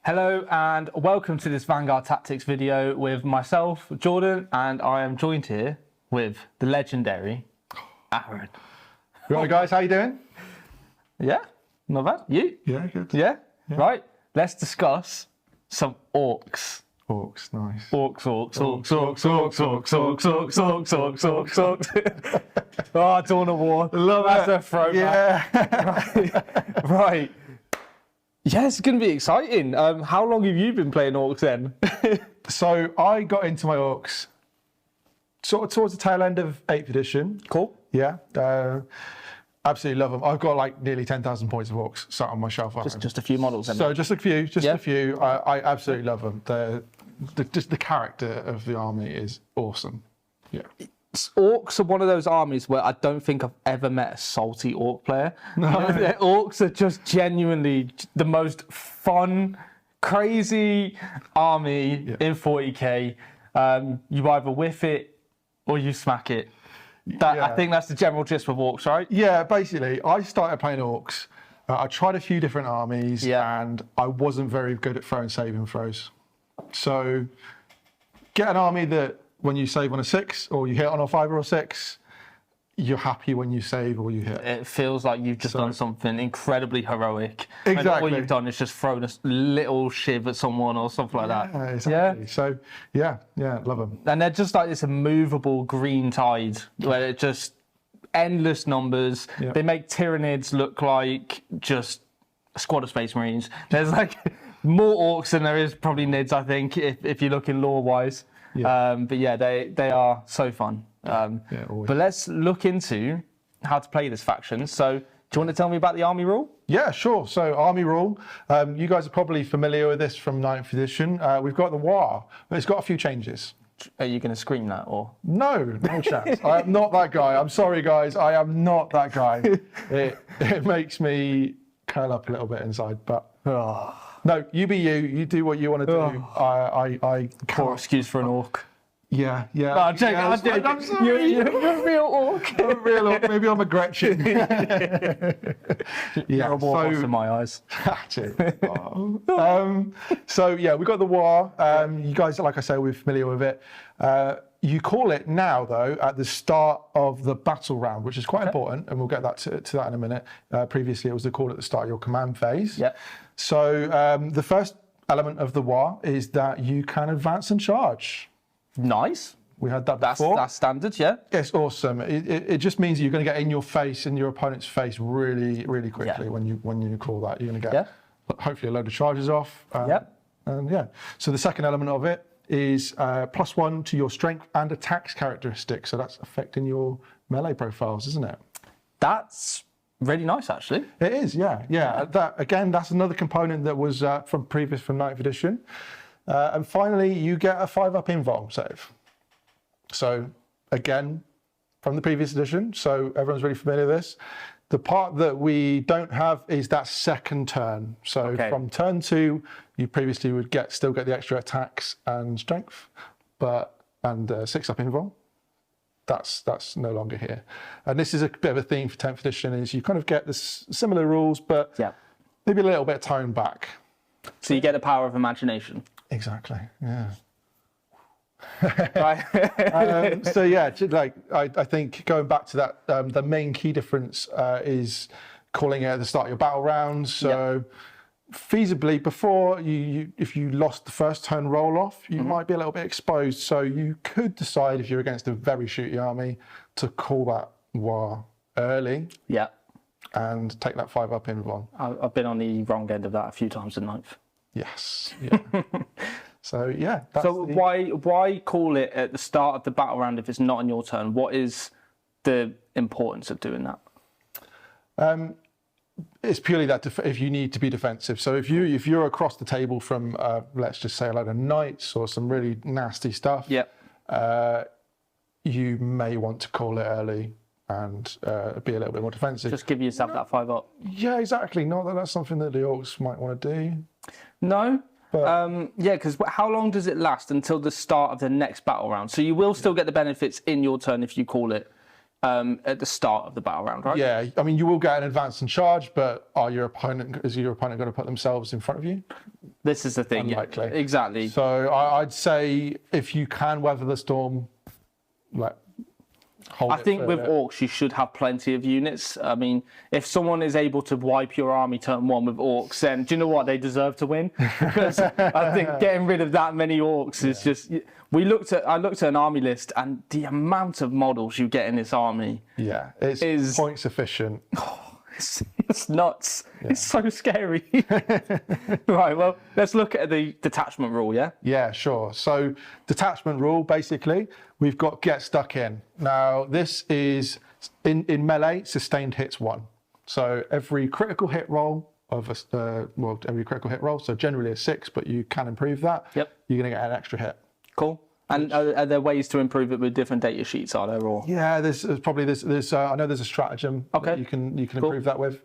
Hello and welcome to this Vanguard Tactics video with myself, Jordan, and I am joined here with the legendary Aaron. Right, guys, how you doing? Yeah, not bad. You? Yeah, good. Yeah? Right, let's discuss some orcs. Orks, nice. Orks. Oh, Dawn of War. Love That's it. a throwback. Yeah. Right. Yeah, it's going to be exciting. How long have you been playing orcs then? So I got into my orcs sort of towards the tail end of 8th edition. Cool. Yeah. Absolutely love them. I've got like nearly 10,000 points of orcs sat on my shelf. Just a few models then. So just a few. I absolutely love them. Just the character of the army is awesome. Yeah. Orcs are one of those armies where I don't think I've ever met a salty orc player. No. Orcs are just genuinely the most fun, crazy army in 40k. You either whiff it or you smack it. I think that's the general gist of orcs, right? Yeah, basically, I started playing orcs. I tried a few different armies, and I wasn't very good at throwing saving throws. So, get an army that when you save on a 6 or you hit on a 5 or a 6, you're happy when you save or you hit. It feels like you've just done something incredibly heroic. Exactly. And all you've done is just thrown a little shiv at someone or something like that. Yeah, exactly. So, yeah, love them. And they're just like this immovable green tide where it just endless numbers. Yeah. They make Tyranids look like just a squad of Space Marines. There's like more orcs than there is probably Nids, I think, if you look in lore-wise. Yeah. But yeah, they are so fun. But let's look into how to play this faction. So do you want to tell me about the army rule? Yeah, sure. So army rule, you guys are probably familiar with this from 9th edition. We've got the War, but it's got a few changes. Are you going to scream that or? No chance. I am not that guy. I'm sorry, guys. I am not that guy. It makes me curl up a little bit inside, but no, you be you. You do what you want to do. I Poor excuse for an orc. Yeah. I'm sorry. You're a real orc. I'm a real orc. Maybe I'm a Gretchen. You're a war boss in my eyes. So yeah, we've got the War. You guys, like I say, we're familiar with it. You call it now, though, at the start of the battle round, which is quite important, and we'll get that to that in a minute. Previously, it was the call at the start of your command phase. Yeah. So the first element of the War is that you can advance and charge. Nice. We had that before. That's standard, yeah. It's awesome. It just means you're going to get in your face, in your opponent's face, really, really quickly when you call that. You're going to get hopefully a load of charges off. And so the second element of it is +1 to your strength and attacks characteristics. So that's affecting your melee profiles, isn't it? That's really nice, actually. It is, yeah. That's another component that was from 9th edition. And finally, you get a 5-up invuln save. So again, from the previous edition, so everyone's really familiar with this. The part that we don't have is that second turn. So from turn 2, you previously would still get the extra attacks and strength, and 6-up invuln. That's no longer here. And this is a bit of a theme for 10th edition, is you kind of get this similar rules, but maybe a little bit toned back. So you get the power of imagination. Exactly, yeah. Right. So yeah, like I think going back to that, the main key difference is calling it at the start of your battle rounds. So feasibly, before if you lost the first turn roll off, you might be a little bit exposed. So you could decide, if you're against a very shooty army, to call that War early. Yeah. And take that 5-up invuln. I've been on the wrong end of that a few times in 9th. Yes. Yeah. So yeah. Why call it at the start of the battle round if it's not on your turn? What is the importance of doing that? It's purely that if you need to be defensive. So if you're across the table from let's just say a load of knights or some really nasty stuff, you may want to call it early and be a little bit more defensive. Just give yourself that 5-up. Yeah, exactly. Not that that's something that the Orks might want to do. No. Because how long does it last until the start of the next battle round? So you will still get the benefits in your turn if you call it at the start of the battle round, right? Yeah, I mean, you will get an advance and charge, but is your opponent going to put themselves in front of you? This is the thing. Unlikely. Yeah, exactly. So I'd say if you can weather the storm, like, hold I it think for with a bit. Orks, you should have plenty of units. I mean, if someone is able to wipe your army turn 1 with Orks, then do you know what? They deserve to win. Because I think getting rid of that many Orks is just... I looked at an army list, and the amount of models you get in this army... Yeah, it's points efficient. It's nuts. Yeah. It's so scary. Right, well, let's look at the detachment rule, yeah? Yeah, sure. So detachment rule, basically, we've got get stuck in. Now, this is, in melee, sustained hits 1. So every critical hit roll every critical hit roll, so generally a 6, but you can improve that. Yep. You're going to get an extra hit. Cool. And are there ways to improve it with different data sheets, are there? Or? Yeah, there's probably I know there's a stratagem that you can improve that with.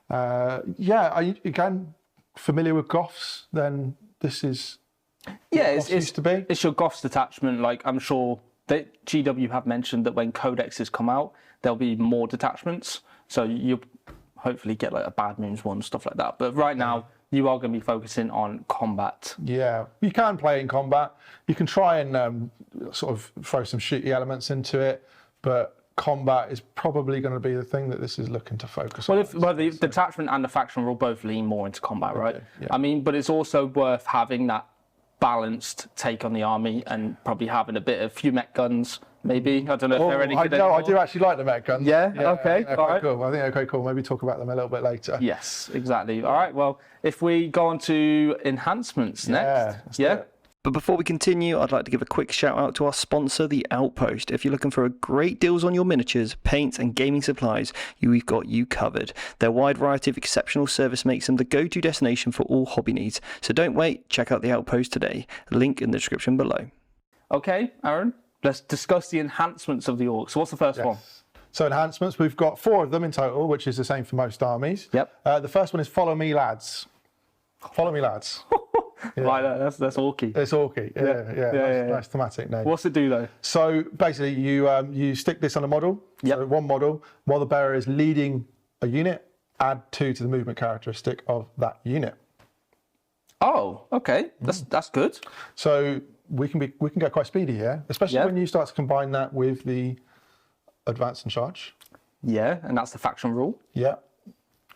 Again, familiar with Goths, then this is used to be. It's your Goths detachment. Like, I'm sure that GW have mentioned that when codexes come out, there'll be more detachments. So you'll hopefully get like a Bad Moons one, stuff like that. But right now, you are going to be focusing on combat. Yeah, you can play in combat. You can try and sort of throw some shooty elements into it, but combat is probably going to be the thing that this is looking to focus on. The detachment and the faction will both lean more into combat, right? Yeah. I mean, but it's also worth having that balanced take on the army and probably having a few mech guns, maybe. I don't know if they're any good anymore. I do actually like the mech guns. Yeah? Okay. I think they're quite cool. Maybe talk about them a little bit later. Yes, exactly. All right, well, if we go on to enhancements next. Yeah? But before we continue, I'd like to give a quick shout out to our sponsor, The Outpost. If you're looking for great deals on your miniatures, paints and gaming supplies, we've got you covered. Their wide variety of exceptional service makes them the go-to destination for all hobby needs. So don't wait, check out The Outpost today. Link in the description below. Okay, Aaron, let's discuss the enhancements of the Orks. So what's the first one? So enhancements, we've got 4 of them in total, which is the same for most armies. Yep. The first one is Follow Me Lads. Follow Me Lads. Yeah. Right, that's Orky. It's Orky. Nice thematic name. What's it do though? So basically, you stick this on a model. Yep. So one model, while the bearer is leading a unit, add 2 to the movement characteristic of that unit. Oh, okay. That's good. So we can get quite speedy here, especially when you start to combine that with the advance and charge. Yeah, and that's the faction rule. Yeah.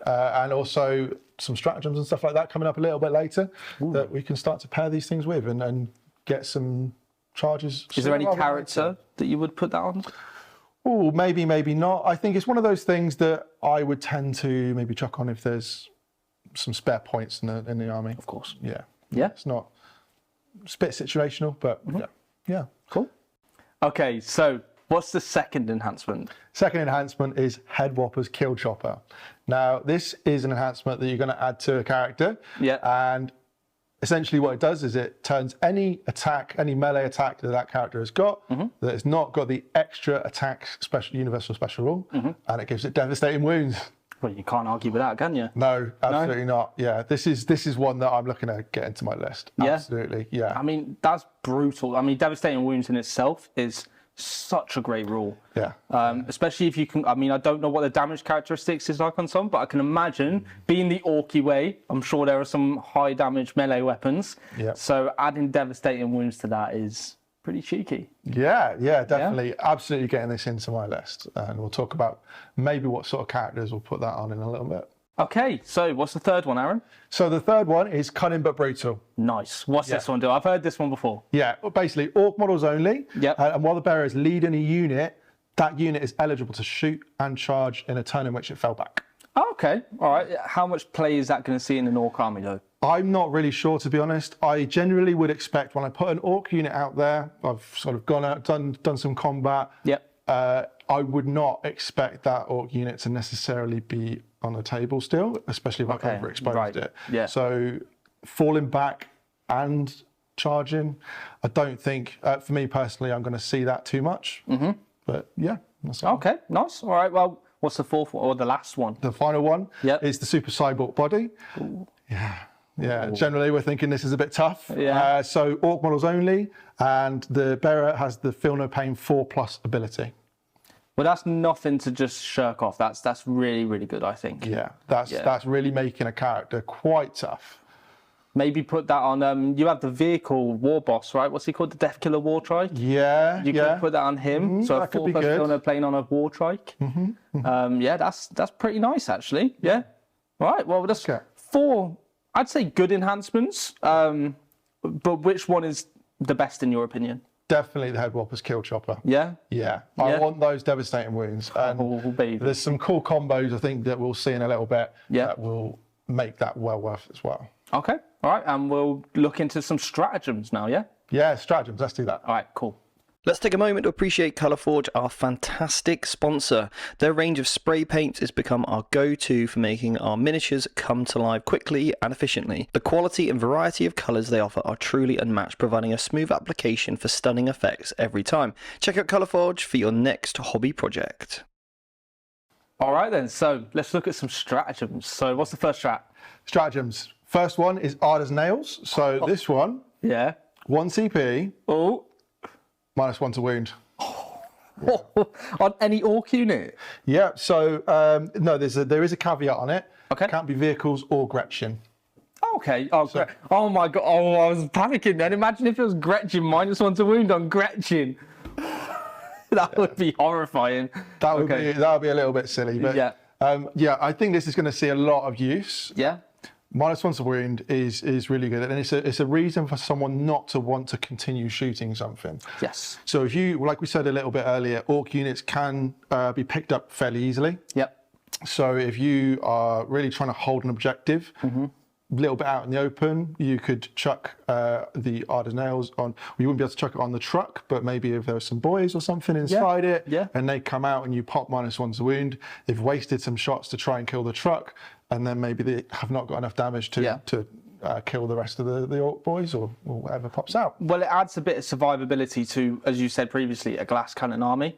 And also some stratagems and stuff like that coming up a little bit later that we can start to pair these things with and get some charges. Is there any character that you would put that on? Oh, maybe not. I think it's one of those things that I would tend to maybe chuck on if there's some spare points in the army. Of course. Yeah. Yeah. It's not, it's a bit situational, but yeah. Cool. Okay, so what's the second enhancement? Second enhancement is Head Whopper's Kill Chopper. Now, this is an enhancement that you're going to add to a character. Yeah. And essentially what it does is it turns any melee attack that character has got, that has not got the extra attack universal special rule, and it gives it devastating wounds. Well, you can't argue with that, can you? No, absolutely not. Yeah, this is one that I'm looking to get into my list. Yeah? Absolutely, yeah. I mean, that's brutal. I mean, devastating wounds in itself is such a great rule. Yeah. Especially if you can, I mean, I don't know what the damage characteristics is like on some, but I can imagine being the Orky way, I'm sure there are some high damage melee weapons. Yeah. So adding devastating wounds to that is pretty cheeky. Yeah, definitely. Absolutely getting this into my list. And we'll talk about maybe what sort of characters we'll put that on in a little bit. Okay, so what's the third one, Aaron? So the third one is Cunning But Brutal. Nice. What's this one do? I've heard this one before. Yeah, basically Ork models only. Yep. And while the bearer is leading a unit, that unit is eligible to shoot and charge in a turn in which it fell back. Oh, okay, all right. How much play is that going to see in an Ork army, though? I'm not really sure, to be honest. I generally would expect when I put an Ork unit out there, I've sort of gone out, done some combat. Yep. I would not expect that Ork unit to necessarily be on the table still, especially if I've overexposed it. Yeah. So falling back and charging, I don't think, for me personally, I'm going to see that too much. But yeah. That's okay, nice. All right, well, what's the fourth one, or the last one? The final one is the Super Cyborg Body. Ooh. Yeah, generally we're thinking this is a bit tough. Yeah. So Ork models only, and the bearer has the Feel No Pain 4+ ability. Well, that's nothing to just shirk off. That's really, really good, I think. Yeah, that's really making a character quite tough. Maybe put that on. You have the vehicle war boss, right? What's he called? The Death Killer War Trike. Yeah, You could put that on him. So a that could be 4th good. Fiona playing on a war trike. Yeah, that's pretty nice actually. Yeah. Right. Well, that's Okay. 4. I'd say good enhancements. But which one is the best in your opinion? Definitely the Head Whopper's Kill Chopper. Yeah. Yeah, I want those devastating wounds. And Oh, baby. there's some cool combos I think that we'll see in a little bit that will make that well worth it as well. Okay. All right. And we'll look into some stratagems now. Yeah. Yeah, stratagems, let's do that. All right. Cool. Let's take a moment to appreciate Colourforge, our fantastic sponsor. Their range of spray paints has become our go-to for making our miniatures come to life quickly and efficiently. The quality and variety of colours they offer are truly unmatched, providing a smooth application for stunning effects every time. Check out Colourforge for your next hobby project. All right then. So let's look at some stratagems. So what's the first strat? Stratagems. First one is hard as nails. So this one, Yeah. 1 CP, Oh. -1 to wound. On any Ork unit? Yeah, so no, there is a caveat on it. Okay. Can't be vehicles or Gretchen. Okay. Oh, oh my god. Oh, I was panicking then. Imagine if it was Gretchen -1 to wound on Gretchen. That would be horrifying. That would be a little bit silly, but Yeah. yeah, I think this is going to see a lot of use. Yeah. -1 to wound is really good, and it's a reason for someone not to want to continue shooting something. Yes. So if you, like we said a little bit earlier, Ork units can be picked up fairly easily. Yep. So if you are really trying to hold an objective, a little bit out in the open, you could chuck the Ardent Nails on. Well, you wouldn't be able to chuck it on the truck, but maybe if there were some boys or something inside it, and they come out and you pop -1 to wound, they've wasted some shots to try and kill the truck, and then maybe they have not got enough damage to kill the rest of the Ork boys or whatever pops out. Well, it adds a bit of survivability to, as you said previously, a glass cannon army.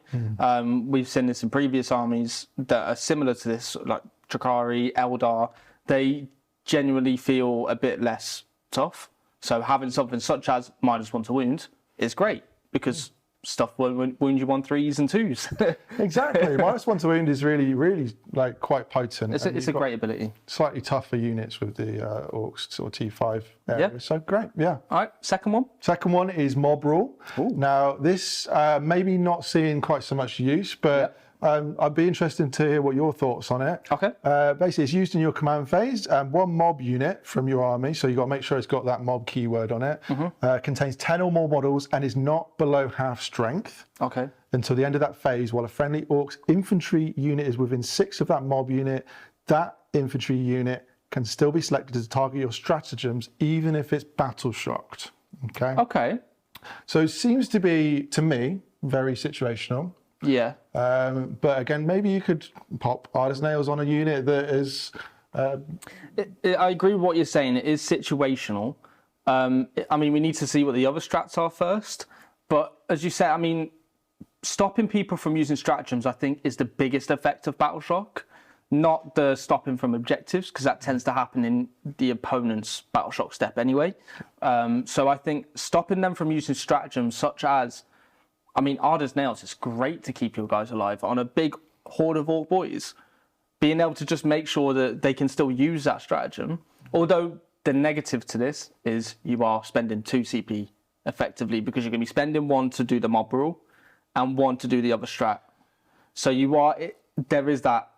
We've seen this in previous armies that are similar to this, like Drakari, Eldar. They genuinely feel a bit less tough. So having something such as -1 to wound is great because stuff won't wound you on 3s and 2s. Exactly. -1 to wound is really like quite potent. It's a great ability. Slightly tougher units with the Orks sort of T5 area. Yeah. So great, yeah. All right, second one. Second one is Mob Rule. Now this maybe not seeing quite so much use, but I'd be interested to hear what your thoughts on it. Okay. Basically, it's used in your command phase. One mob unit from your army, so you've got to make sure it's got that mob keyword on it, contains 10 or more models and is not below half strength Okay. until the end of that phase, while a friendly Orcs infantry unit is within 6 of that mob unit. That infantry unit can still be selected to target your stratagems, even if it's battle shocked. Okay. Okay. So it seems to be, to me, very situational. Yeah. But again, maybe you could pop Ardent Nails on a unit that is. I agree with what you're saying. It is situational. I mean, we need to see what the other strats are first. But as you said, I mean, stopping people from using stratagems, I think, is the biggest effect of Battle Shock. Not the stopping from objectives, because that tends to happen in the opponent's Battle Shock step anyway. So I think stopping them from using stratagems such as, I mean, Ardent Nails is great to keep your guys alive on a big horde of Ork boys. Being able to just make sure that they can still use that stratagem. Although the negative to this is you are spending 2 CP effectively because you're going to be spending 1 to do the mob rule and 1 to do the other strat. So there is that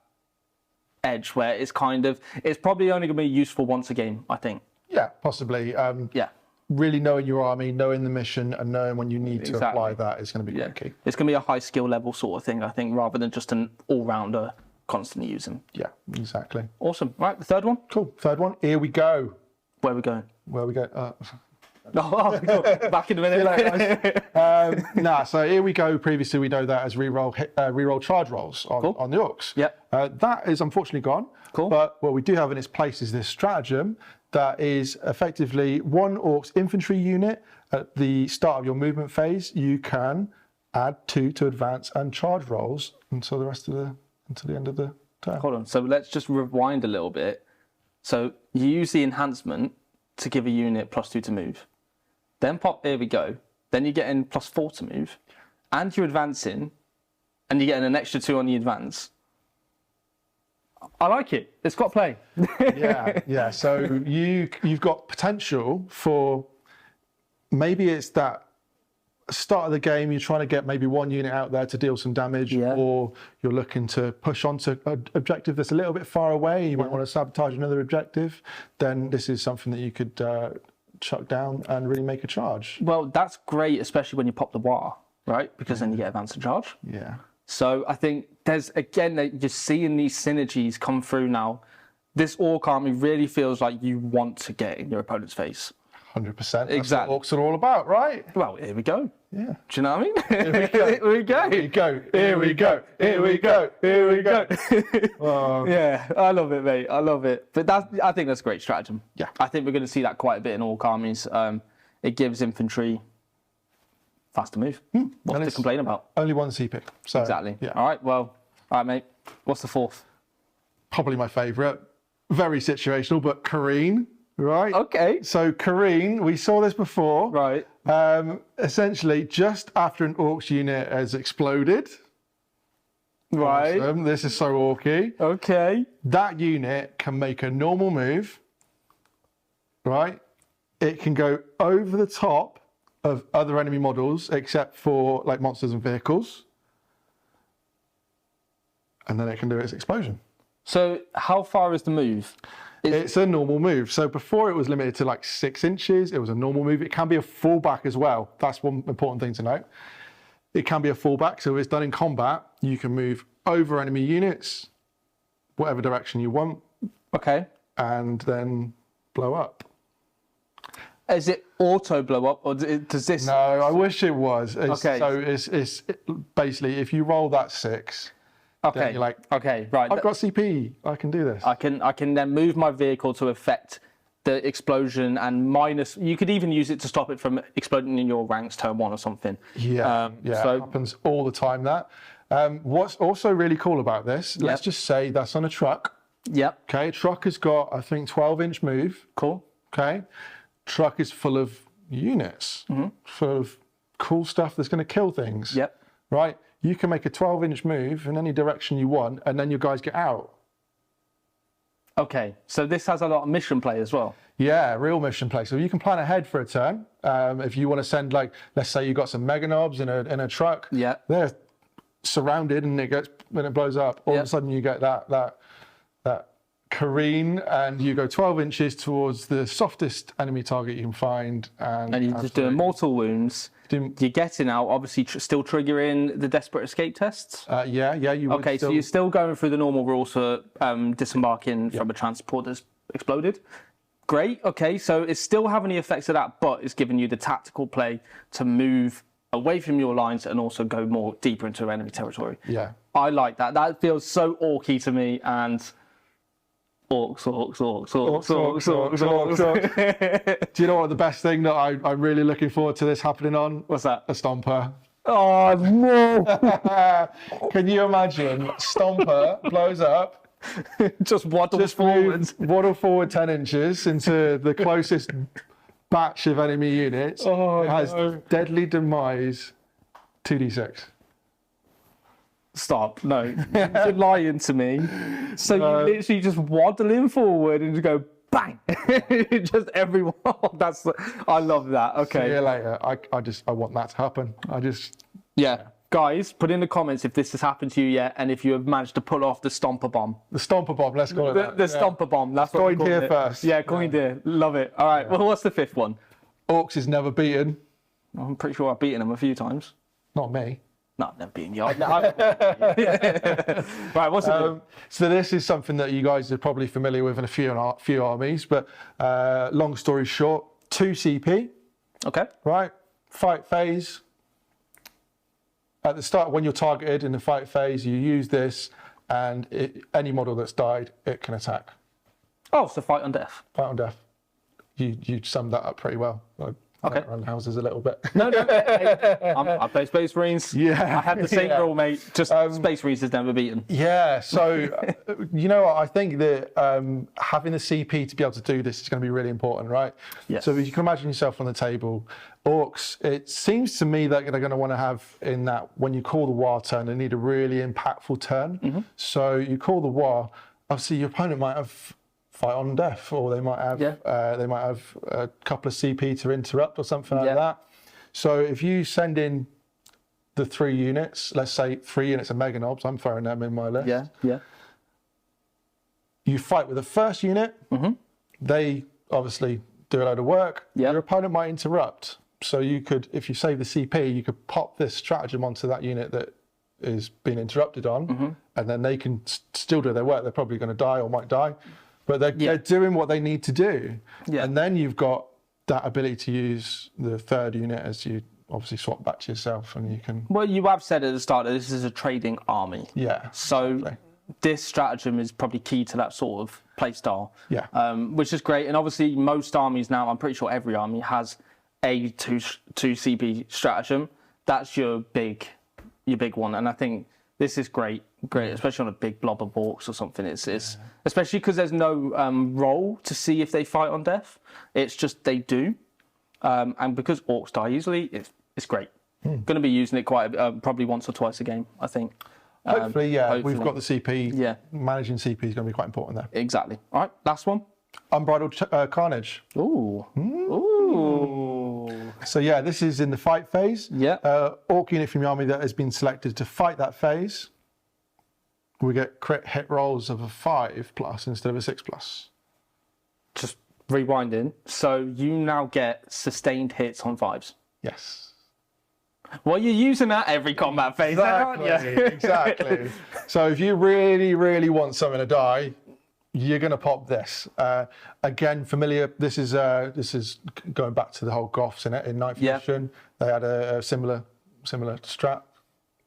edge where it's probably only going to be useful once a game, I think. Yeah, possibly. Yeah. Really knowing your army, knowing the mission, and knowing when you need to apply that is going to be quite key. It's going to be a high skill level sort of thing, I think, rather than just an all-rounder constantly using. Yeah, exactly. Awesome. Right, the third one. Cool. Third one. Here we go. Where are we going? Where we go. Back in a minute. So here we go. Previously, we know that as reroll charge rolls on the Orks. Yep. That is unfortunately gone. Cool. But what we do have in its place is this stratagem that is effectively 1 Orks infantry unit. At the start of your movement phase, you can add 2 to advance and charge rolls until the end of the turn. Hold on. So let's just rewind a little bit. So you use the enhancement to give a unit +2 to move. Then pop, there we go. Then you're getting +4 to move. And you're advancing and you're getting an extra 2 on the advance. I like it. It's got play. Yeah. So you've got potential for, maybe it's that start of the game, you're trying to get maybe 1 unit out there to deal some damage, or you're looking to push onto an objective that's a little bit far away, you might want to sabotage another objective, then this is something that you could chuck down and really make a charge. Well, that's great, especially when you pop the war, right? Because then you get advanced charge. Yeah. So I think there's, again, you're seeing these synergies come through now. This Ork army really feels like you want to get in your opponent's face. 100%. Exactly. That's what Orks are all about, right? Well, here we go. Yeah. Do you know what I mean? Here we go. Here we go. Here we go. Here we go. Here we go. Here we go. Well, Yeah, I love it, mate. I love it. But I think that's a great stratagem. Yeah. I think we're going to see that quite a bit in Ork armies. It gives infantry faster move. What to complain about? only 1 CP. So, Exactly. Yeah. All right, mate. What's the 4th? Probably my favourite. Very situational, but Kareen, right? Okay. So Kareen, we saw this before. Right. Essentially, just after an Orks unit has exploded. Right. Awesome. This is so Orky. Okay. That unit can make a normal move, right? It can go over the top of other enemy models, except for like monsters and vehicles. And then it can do its explosion. So how far is the move? It's a normal move. So before it was limited to like 6 inches, it was a normal move. It can be a fallback as well. That's one important thing to note. It can be a fallback. So if it's done in combat, you can move over enemy units, whatever direction you want, Okay. and then blow up. Is it auto blow up, or does this? No, I wish it was. Okay. So it's basically, if you roll that 6, Okay. then you're like, Okay. Right. I've got CP, I can do this. I can then move my vehicle to affect the explosion and minus. You could even use it to stop it from exploding in your ranks turn 1 or something. Yeah, So it happens all the time, that. What's also really cool about this, let's just say that's on a truck. Yep. Okay, truck has got, I think, 12-inch move. Cool. Okay, truck is full of units, full of cool stuff that's going to kill things. Yep. Right? You can make a 12-inch move in any direction you want, and then your guys get out. Okay. So this has a lot of mission play as well. Yeah, real mission play. So you can plan ahead for a turn. If you want to send, like, let's say you got some mega knobs in a truck. Yeah. They're surrounded, and when it blows up, all of a sudden you get that careen, and you go 12 inches towards the softest enemy target you can find, and you're just doing mortal wounds. You're getting out, obviously still triggering the desperate escape tests. Yeah, you would. Okay, so you're still going through the normal rules for disembarking from a transport that's exploded. Great. Okay, so it's still having the effects of that, but it's giving you the tactical play to move away from your lines and also go more deeper into enemy territory. Yeah. I like that. That feels so orky to me, and Orks. Do you know what the best thing that I'm really looking forward to this happening on? What's that? A Stomper. Oh no! Can you imagine? Stomper blows up, Just waddle forwards. waddle forward 10 inches into the closest batch of enemy units. Oh, it has no. deadly demise 2d6. Stop! No, you're lying to me. So you literally just waddling forward and just go bang, just everyone. I love that. See Okay. you later. I want that to happen. Yeah. Guys, put in the comments if this has happened to you yet, and if you have managed to pull off the Stomper Bomb. The Stomper Bomb, let's call it that. The Stomper Bomb. That's what Coined we here call it. first. Yeah, coined here. Love it. All right. Well, what's the 5th one? Orks is never beaten. I'm pretty sure I've beaten them a few times. Not me. No, I've never beaten you. Right. What's it? So this is something that you guys are probably familiar with in a few armies, but long story short, 2 CP, Okay. right? Fight phase. At the start, when you're targeted in the fight phase, you use this, and any model that's died, it can attack. Oh, so fight on death. Fight on death. You summed that up pretty well. Okay. Around houses a little bit. No. I play Space Marines. Yeah. I had the same rule, mate. Just Space Marines is never beaten. Yeah, so you know what? I think that having the CP to be able to do this is going to be really important, right? Yes. So if you can imagine yourself on the table, Orks, it seems to me that they're going to want to have in that when you call the war turn, they need a really impactful turn. So you call the war, obviously your opponent might have fight on death, or they might have a couple of CP to interrupt or something like that. So if you send in the 3 units, let's say 3 units of Mega Knobs, I'm throwing them in my list. Yeah. You fight with the first unit, they obviously do a load of work. Your opponent might interrupt. So you could, if you save the CP, you could pop this stratagem onto that unit that is being interrupted on, and then they can still do their work. They're probably going to die or might die, but they're doing what they need to do. And then you've got that ability to use the 3rd unit as you obviously swap back to yourself, and you can... Well, you have said at the start that this is a trading army. Yeah. So this stratagem is probably key to that sort of play style. Yeah. Which is great. And obviously most armies now, I'm pretty sure every army has a 2 CP stratagem. That's your big one. And I think this is great, especially on a big blob of Orks or something. It's especially because there's no roll to see if they fight on death. It's just they do, and because Orks die easily, it's great. Going to be using it quite probably once or twice a game, I think. Hopefully, we've got the CP. Yeah, managing CP is going to be quite important there. Exactly. All right, last one. Unbridled Carnage. Ooh. So yeah, this is in the fight phase. Ork unit from your army that has been selected to fight that phase. We get crit hit rolls of a 5+ instead of a 6+. Just rewinding. So you now get sustained hits on 5s. Yes. Well, you're using that every combat phase, aren't you? Exactly. So if you really, really want something to die, you're going to pop this. Again, familiar. This is going back to the whole Goths in 9th edition. They had a similar strat.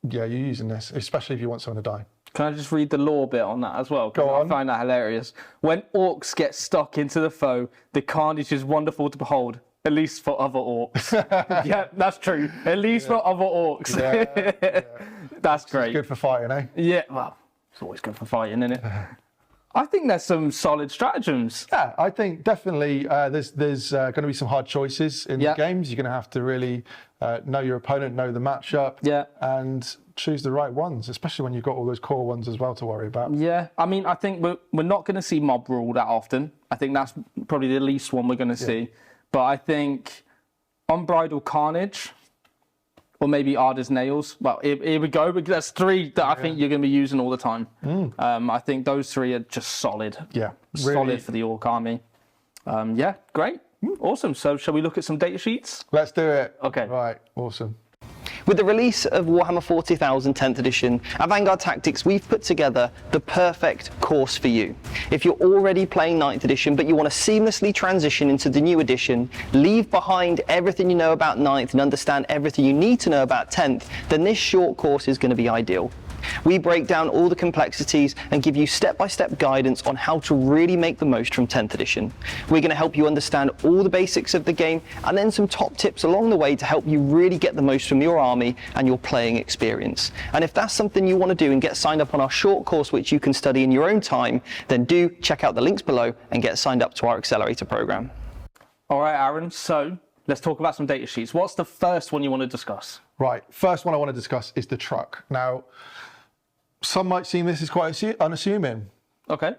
Yeah, you're using this, especially if you want someone to die. Can I just read the lore bit on that as well? Go on. I find that hilarious. When Orks get stuck into the foe, the carnage is wonderful to behold, at least for other Orks. Yeah, that's true. At least for other Orks. That's great. It's good for fighting, eh? Yeah, well, it's always good for fighting, isn't it? I think there's some solid stratagems. Yeah, I think definitely there's going to be some hard choices in the games. You're going to have to really know your opponent, know the matchup, and choose the right ones, especially when you've got all those core ones as well to worry about. Yeah, I mean, I think we're not going to see mob rule that often. I think that's probably the least one we're going to see. But I think Unbridled Carnage, or maybe Ardor's Nails. Well, here we go. That's 3 that I think you're going to be using all the time. I think those 3 are just solid. Yeah, solid for the Ork Army. Yeah, great. Awesome. So shall we look at some data sheets? Let's do it. Okay. Right, awesome. With the release of Warhammer 40,000 10th edition, at Vanguard Tactics we've put together the perfect course for you. If you're already playing 9th edition but you want to seamlessly transition into the new edition, leave behind everything you know about 9th and understand everything you need to know about 10th, then this short course is going to be ideal. We break down all the complexities and give you step-by-step guidance on how to really make the most from 10th edition. We're going to help you understand all the basics of the game and then some top tips along the way to help you really get the most from your army and your playing experience. And if that's something you want to do and get signed up on our short course which you can study in your own time, then do check out the links below and get signed up to our accelerator program. All right, Aaron, so let's talk about some data sheets. What's the first one you want to discuss? Right, first one I want to discuss is the truck. Now, some might seem this is quite unassuming. Okay.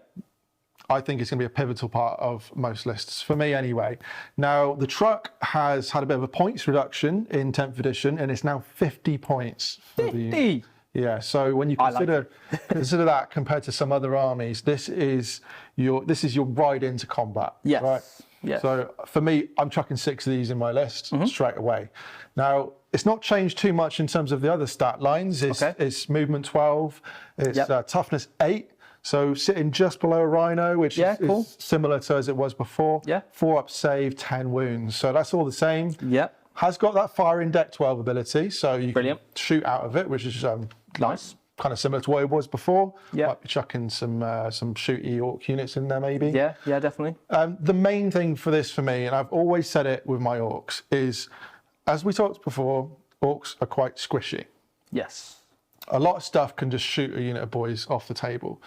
I think it's going to be a pivotal part of most lists, for me anyway. Now, the truck has had a bit of a points reduction in 10th edition, and it's now 50 points. 50? Yeah, so when you consider that compared to some other armies, this is your ride into combat. Yes. Right? Yes. So for me, I'm chucking 6 of these in my list straight away. Now, it's not changed too much in terms of the other stat lines. It's movement 12, it's toughness 8, so sitting just below a rhino, which is similar to as it was before. 4 up save, 10 wounds. So that's all the same. Has got that fire in deck 12 ability, so you can shoot out of it, which is nice. kind of similar to what it was before. Yeah. Might be chucking some shooty Ork units in there maybe. Yeah, definitely. The main thing for this for me, and I've always said it with my Orks, is, as we talked before, Orks are quite squishy. Yes. A lot of stuff can just shoot a unit of boys off the table.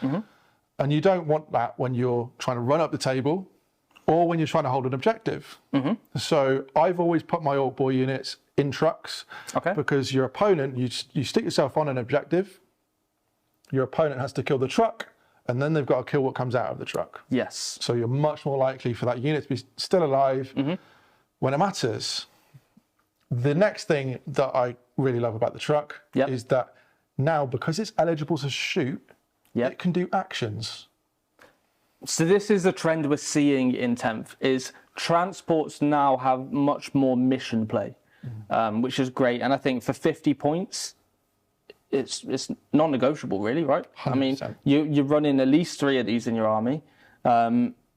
And you don't want that when you're trying to run up the table or when you're trying to hold an objective. So I've always put my Ork boy units in trucks, because your opponent, you stick yourself on an objective, your opponent has to kill the truck, and then they've got to kill what comes out of the truck. Yes. So you're much more likely for that unit to be still alive when it matters. The next thing that I really love about the truck is that now, because it's eligible to shoot, it can do actions. So this is a trend we're seeing in 10th, is transports now have much more mission play, which is great. And I think for 50 points, it's non-negotiable, really, right? 100%. I mean, you're running at least 3 of these in your army.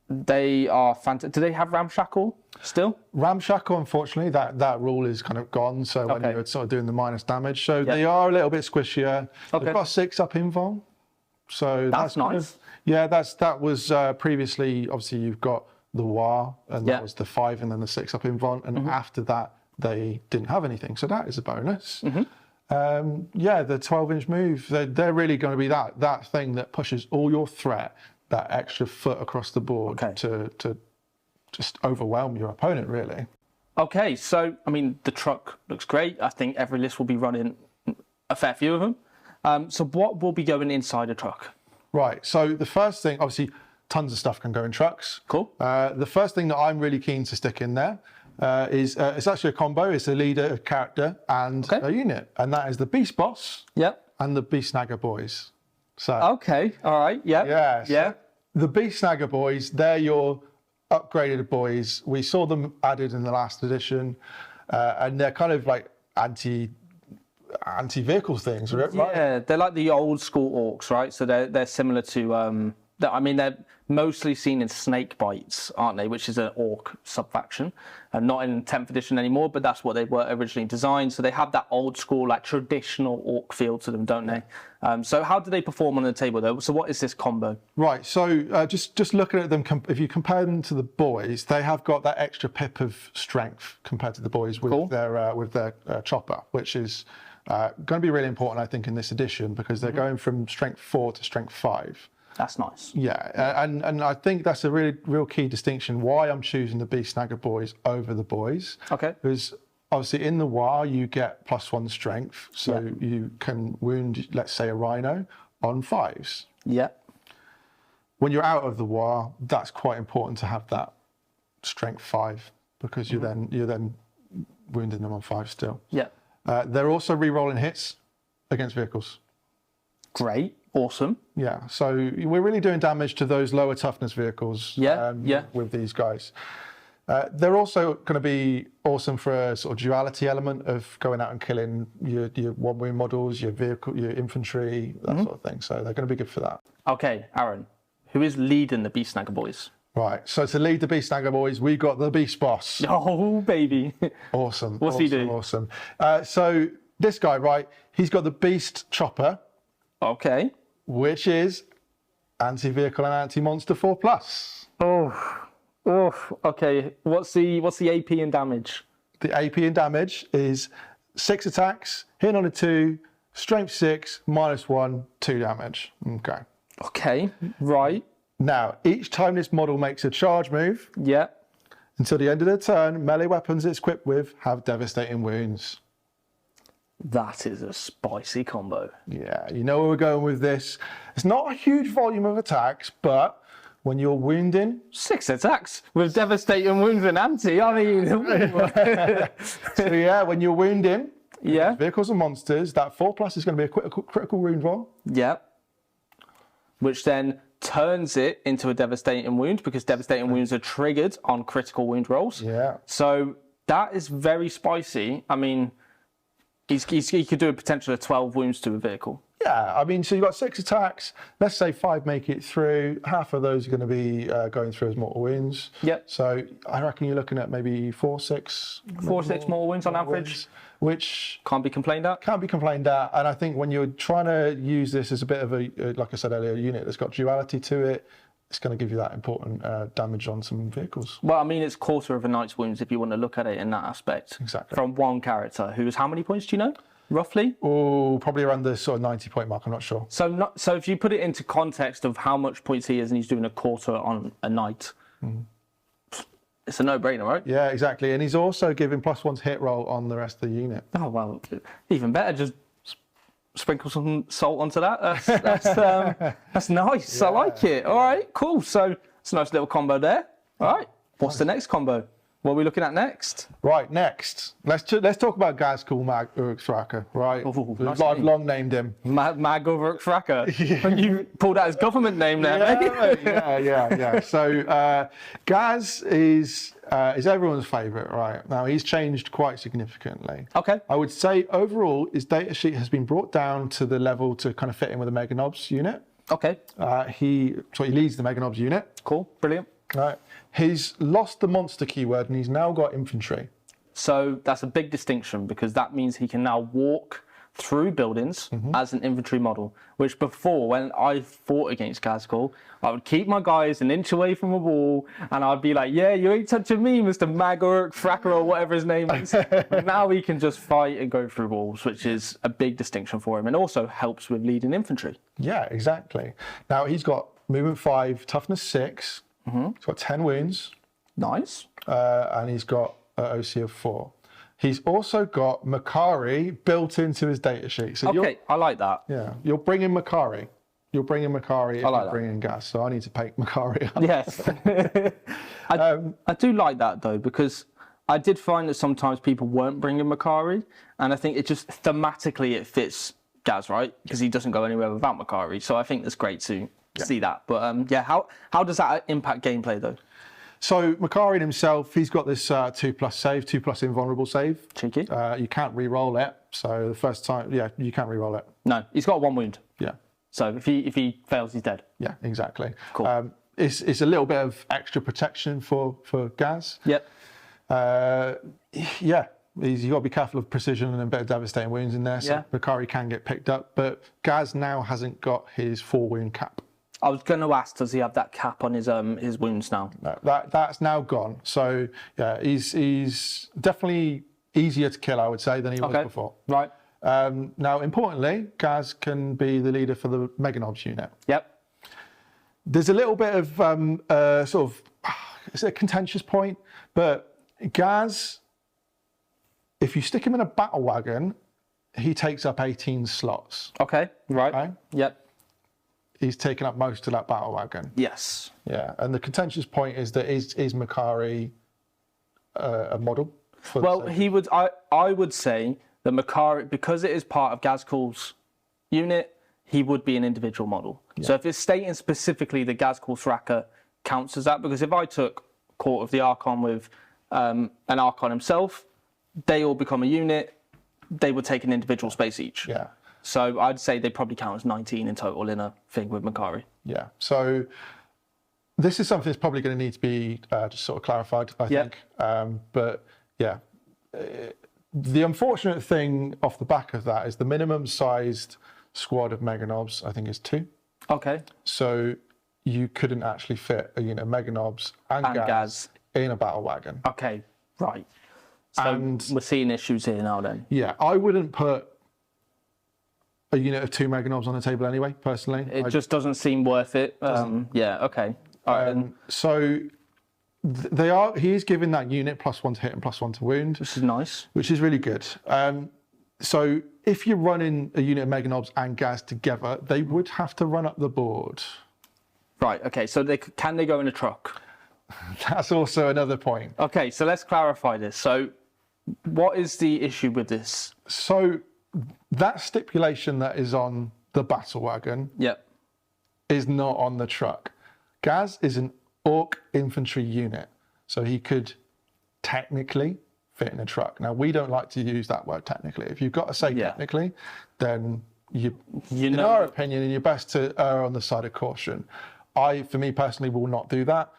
They are fantastic. Do they have Ramshackle still? Ramshackle, unfortunately, that rule is kind of gone. So when you're sort of doing the minus damage, so they are a little bit squishier. They've got 6 up invuln. So that's nice. Kind of, yeah, that was previously, obviously you've got the War, and that was the 5 and then the 6 up invuln, and after that they didn't have anything. So that is a bonus. Yeah, the 12-inch move, they're really going to be that thing that pushes all your threat that extra foot across the board to just overwhelm your opponent, really. Okay, so I mean the truck looks great. I think every list will be running a fair few of them. So what will be going inside a truck? Right, so the first thing, obviously tons of stuff can go in trucks. Cool. The first thing that I'm really keen to stick in there is it's actually a combo. It's a leader, a character, and a unit, and that is the Beast Boss and the Beast Snagger Boys. So okay, all right, the Beast Snagger Boys, they're your upgraded boys. We saw them added in the last edition, and they're kind of like anti-vehicle things, right? Yeah, they're like the old school Orks, right? So they're similar to I mean, they're mostly seen in snake bites, aren't they? Which is an Ork subfaction, and not in 10th edition anymore. But that's what they were originally designed. So they have that old school, like traditional Ork feel to them, don't they? So how do they perform on the table, though? So what is this combo? Right. So just looking at them, if you compare them to the boys, they have got that extra pip of strength compared to the boys with their chopper, which is going to be really important, I think, in this edition, because they're going from strength 4 to strength 5. That's nice. Yeah, and I think that's a real key distinction why I'm choosing the Beast Snagger Boys over the boys. Okay. Because obviously in the War you get +1 strength, so you can wound, let's say, a Rhino on 5s. Yeah. When you're out of the War, that's quite important to have that strength 5, because you're then wounding them on 5 still. Yeah. They're also re-rolling hits against vehicles. Great. Awesome. Yeah, so we're really doing damage to those lower toughness vehicles with these guys. They're also going to be awesome for a sort of duality element of going out and killing your one-wing models, your vehicle, your infantry, that sort of thing. So they're going to be good for that. Okay, Aaron, who is leading the Beast Snagger Boys? Right, so to lead the Beast Snagger Boys, we got the Beast Boss. Oh, baby. Awesome. What's he do? Awesome. So this guy, right, he's got the Beast Chopper. Okay. Which is anti-vehicle and anti-monster 4+. Oh, okay. What's the AP and damage? The AP and damage is 6 attacks, hit on a 2, strength 6, -1, 2 damage. Okay. Okay, right. Now, each time this model makes a charge move, until the end of the turn, melee weapons it's equipped with have devastating wounds. That is a spicy combo. Yeah, you know where we're going with this. It's not a huge volume of attacks, but when you're wounding... 6 attacks with devastating wounds and anti, I mean... So yeah, when you're wounding vehicles and monsters, that 4+ is going to be a critical wound roll. Yeah. Which then turns it into a devastating wound, because devastating wounds are triggered on critical wound rolls. Yeah. So that is very spicy. I mean... He could do a potential of 12 wounds to a vehicle. Yeah, I mean, so you've got 6 attacks. Let's say 5 make it through. Half of those are going to be going through as mortal wounds. Yep. So I reckon you're looking at maybe 4-6. 4-6 mortal wounds on average. Wounds, which can't be complained at. Can't be complained at. And I think when you're trying to use this as a bit of a, like I said earlier, a unit that's got duality to it, it's going to give you that important damage on some vehicles. Well, I mean, it's quarter of a knight's wounds if you want to look at it in that aspect. Exactly. From one character who's how many points do you know, roughly? Oh, probably around the sort of 90-point mark. I'm not sure. So, if you put it into context of how much points he is, and he's doing a quarter on a knight, it's a no-brainer, right? Yeah, exactly. And he's also giving +1 hit roll on the rest of the unit. Oh well, even better. Just sprinkle some salt onto that. That's nice. Yeah. I like it. All right, cool. So it's a nice little combo there. All right. What's the next combo? What are we looking at next? Right, next. Let's talk about Gazkul Mag Urksraka, right? Nice I've long named him. Mag Urksraka. When you pulled out his government name there, yeah. So Gaz is everyone's favourite, right? Now he's changed quite significantly. Okay. I would say overall his data sheet has been brought down to the level to kind of fit in with the Mega Nobs unit. Okay. He leads the Mega Nobs unit. Cool. Brilliant. Right. He's lost the monster keyword and he's now got infantry. So that's a big distinction because that means he can now walk through buildings as an infantry model, which before, when I fought against Gazkul, I would keep my guys an inch away from a wall and I'd be like, yeah, you ain't touching me, Mr. Magork, Fracker, or whatever his name is. But now he can just fight and go through walls, which is a big distinction for him and also helps with leading infantry. Yeah, exactly. Now he's got movement 5, toughness 6, he's got 10 wounds. Nice. And he's got OC of 4. He's also got Makari built into his data sheet. So okay, I like that. Yeah, you'll bring in Makari. You'll bring in Makari if you bring in Gas. So I need to pick Makari up. Yes. I do like that though, because I did find that sometimes people weren't bringing Makari, and I think it just thematically it fits Gaz, right? Because he doesn't go anywhere without Makari. So I think it's great to see that. But how does that impact gameplay though? So Makari himself, he's got this 2+ save, 2+ invulnerable save. Cheeky. You can't re-roll it. So the first time, you can't re-roll it. No, he's got 1 wound. Yeah. So if he fails, he's dead. Yeah, exactly. Cool. It's a little bit of extra protection for Gaz. Yep. You've got to be careful of precision and a bit of devastating wounds in there. So Makari can get picked up, but Gaz now hasn't got his 4 wound cap. I was going to ask, does he have that cap on his wounds now? No, that's now gone. So yeah, he's definitely easier to kill, I would say, than he was before. Right. Now, importantly, Gaz can be the leader for the Mega Nobs unit. Yep. There's a little bit of it's a contentious point, but Gaz, if you stick him in a battle wagon, he takes up 18 slots. Okay. Right. Okay? Yep. He's taken up most of that battle wagon. Yes. Yeah, and the contentious point is that is Makari a model? He would. I would say that Makari, because it is part of Gazkul's unit, he would be an individual model. Yeah. So if it's stating specifically that Gazkul Thraka counts as that, because if I took Court of the Archon with an Archon himself, they all become a unit. They would take an individual space each. Yeah. So I'd say they probably count as 19 in total in a thing with Makari. Yeah. So this is something that's probably going to need to be just sort of clarified, I think. But yeah, the unfortunate thing off the back of that is the minimum sized squad of Mega Nobs, I think, is 2. Okay. So you couldn't actually fit a unit of Mega Nobs and Gaz in a battle wagon. Okay. Right. So we're seeing issues here now then. Yeah. I wouldn't put a unit of 2 Mega Nobs on the table anyway, personally. It just doesn't seem worth it. Yeah, okay. All right, so he is giving that unit +1 to hit and +1 to wound. Which is nice. Which is really good. So if you're running a unit of Mega Nobs and Gaz together, they would have to run up the board. Right, okay. So can they go in a truck? That's also another point. Okay, so let's clarify this. So what is the issue with this? So that stipulation that is on the battle wagon is not on the truck. Gaz is an Ork infantry unit, so he could technically fit in a truck. Now, we don't like to use that word technically. If you've got to say technically, then in our opinion, you're best to err on the side of caution. For me personally, will not do that.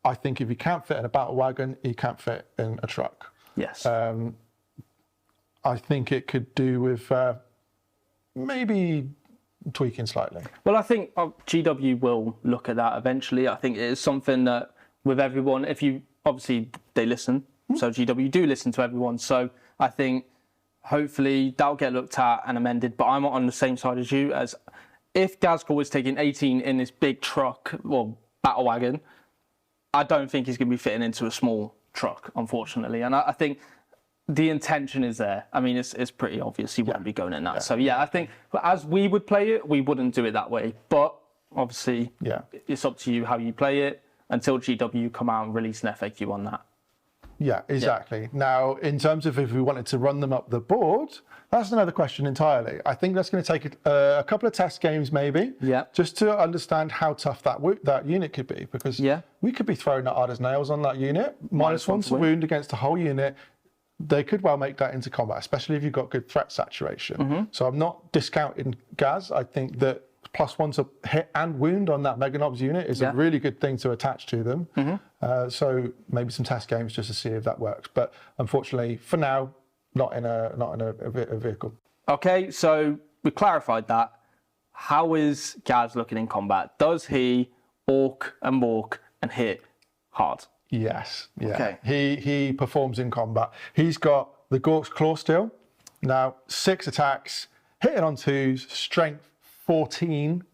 I think if you can't fit in a battle wagon, you can't fit in a truck. Yes. I think it could do with maybe tweaking slightly. Well, I think GW will look at that eventually. I think it is something that with everyone, if you obviously they listen, so GW do listen to everyone. So I think hopefully that'll get looked at and amended. But I'm on the same side as you. As if Gazgul was taking 18 in this big truck, well, battle wagon, I don't think he's going to be fitting into a small truck, unfortunately. And I think the intention is there. I mean, it's pretty obvious he wouldn't be going in that. Yeah. So, yeah, I think as we would play it, we wouldn't do it that way. But obviously, it's up to you how you play it until GW come out and release an FAQ on that. Yeah, exactly. Yeah. Now, in terms of if we wanted to run them up the board, that's another question entirely. I think that's going to take a couple of test games maybe, just to understand how tough that unit could be, because we could be throwing that hard as nails on that unit. Minus one to wound against the whole unit. They could well make that into combat, especially if you've got good threat saturation. So I'm not discounting Gaz. I think that +1 to hit and wound on that Meganobs unit is a really good thing to attach to them. So maybe some test games just to see if that works. But unfortunately, for now, not in a vehicle. Okay, so we clarified that. How is Gaz looking in combat? Does he orc and mork and hit hard? Yes. Yeah. Okay. He performs in combat. He's got the Gork's Claw Steel. Now 6 attacks, hitting on 2s, strength 14.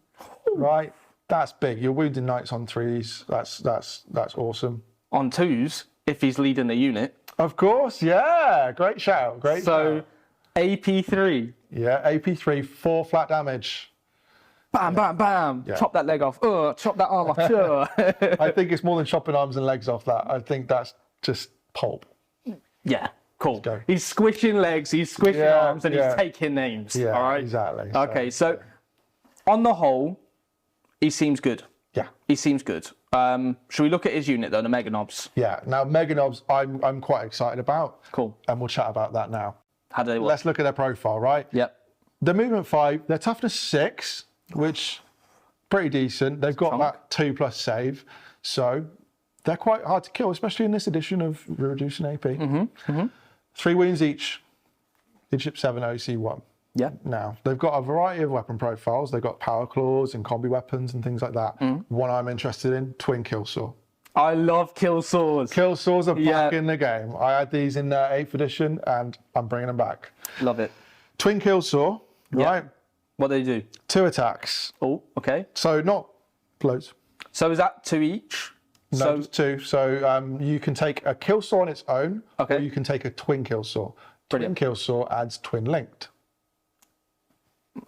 Right. That's big. You're wounding knights on 3s. That's awesome. On 2s, if he's leading the unit. Of course, yeah. Great shout. Great. So, AP3. Yeah, AP3, 4 flat damage. Bam, bam, bam. Yeah. Chop that leg off. Chop that arm off. Sure. I think it's more than chopping arms and legs off that. I think that's just pulp. Yeah, cool. He's squishing legs, he's squishing arms, and he's taking names. Yeah, all right? Exactly. Okay, so on the whole, he seems good. Yeah. He seems good. Should we look at his unit, though, the Meganobs? Yeah. Now, Meganobs, I'm quite excited about. Cool. And we'll chat about that now. How do they work? Let's look at their profile, right? Yep. The movement 5, their toughness 6, which pretty decent. They've got that 2+ save. So they're quite hard to kill, especially in this edition of reducing AP. 3 wounds each. Leadership 7, OC 1. Yeah. Now, they've got a variety of weapon profiles. They've got power claws and combi weapons and things like that. One I'm interested in, twin kill saw. I love kill saws. Kill saws are back in the game. I had these in 8th edition and I'm bringing them back. Love it. Twin kill saw, right? What do they do? 2 attacks. Oh, okay. So not loads. So is that 2 each? No, just 2. So you can take a kill saw on its own, or you can take a twin kill saw. Brilliant. Twin kill saw adds twin linked.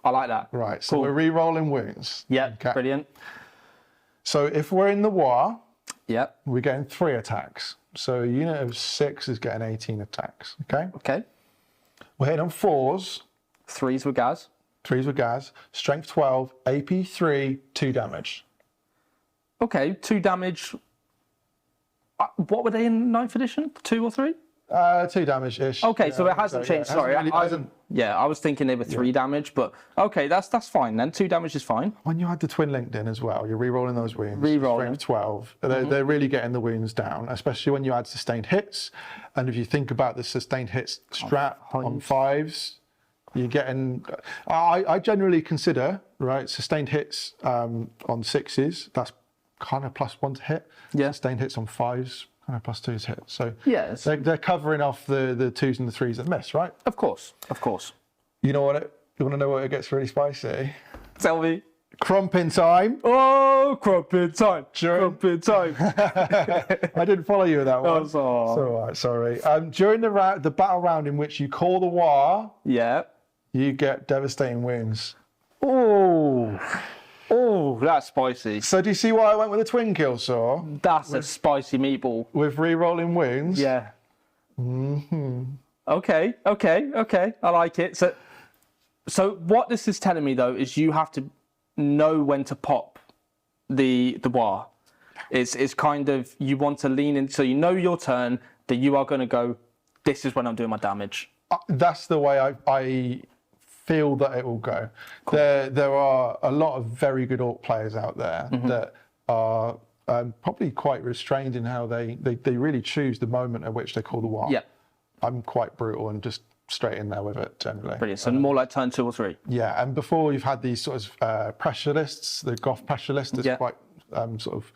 I like that. Right, so we're re-rolling wounds. Yeah, brilliant. So if we're in the war, we're getting 3 attacks. So a unit of 6 is getting 18 attacks, okay? Okay. We're hitting on 4s. 3s with Gaz. 3s with Gaz. Strength 12, AP 3, 2 damage. Okay, 2 damage. What were they in 9th edition? 2 or 3? 2 damage-ish. Okay, so it hasn't changed. Sorry, I was thinking they were 3 damage, but okay, that's fine then. 2 damage is fine. When you had the twin linked in as well, you're re-rolling those wounds. Re-rolling. Strength 12. They're really getting the wounds down, especially when you add sustained hits. And if you think about the sustained hits strat on 5s, you're getting. I generally consider sustained hits on 6s. That's kind of +1 to hit. Yeah. Sustained hits on 5s. Kind of +2s hit. So they're covering off the 2s and the 3s that miss, right? Of course, of course. You know what? You want to know what it gets really spicy? Tell me. Crumping time. Oh, crumping time. Crumping time. I didn't follow you with that one. It's all right, sorry. During the battle round in which you call the war, you get devastating wounds. Oh, that's spicy. So do you see why I went with a twin kill saw? That's a spicy meatball. With re-rolling wounds? Yeah. Okay. I like it. So what this is telling me, though, is you have to know when to pop the war. It's kind of, you want to lean in, so you know your turn, that you are going to go, this is when I'm doing my damage. That's the way I feel that it will go. Cool. There are a lot of very good Ork players out there that are probably quite restrained in how they really choose the moment at which they call the war. Yeah. I'm quite brutal and just straight in there with it generally. Brilliant. So more like turn 2 or 3. Yeah, and before you've had these sort of pressure lists, the Goth pressure list is quite sort of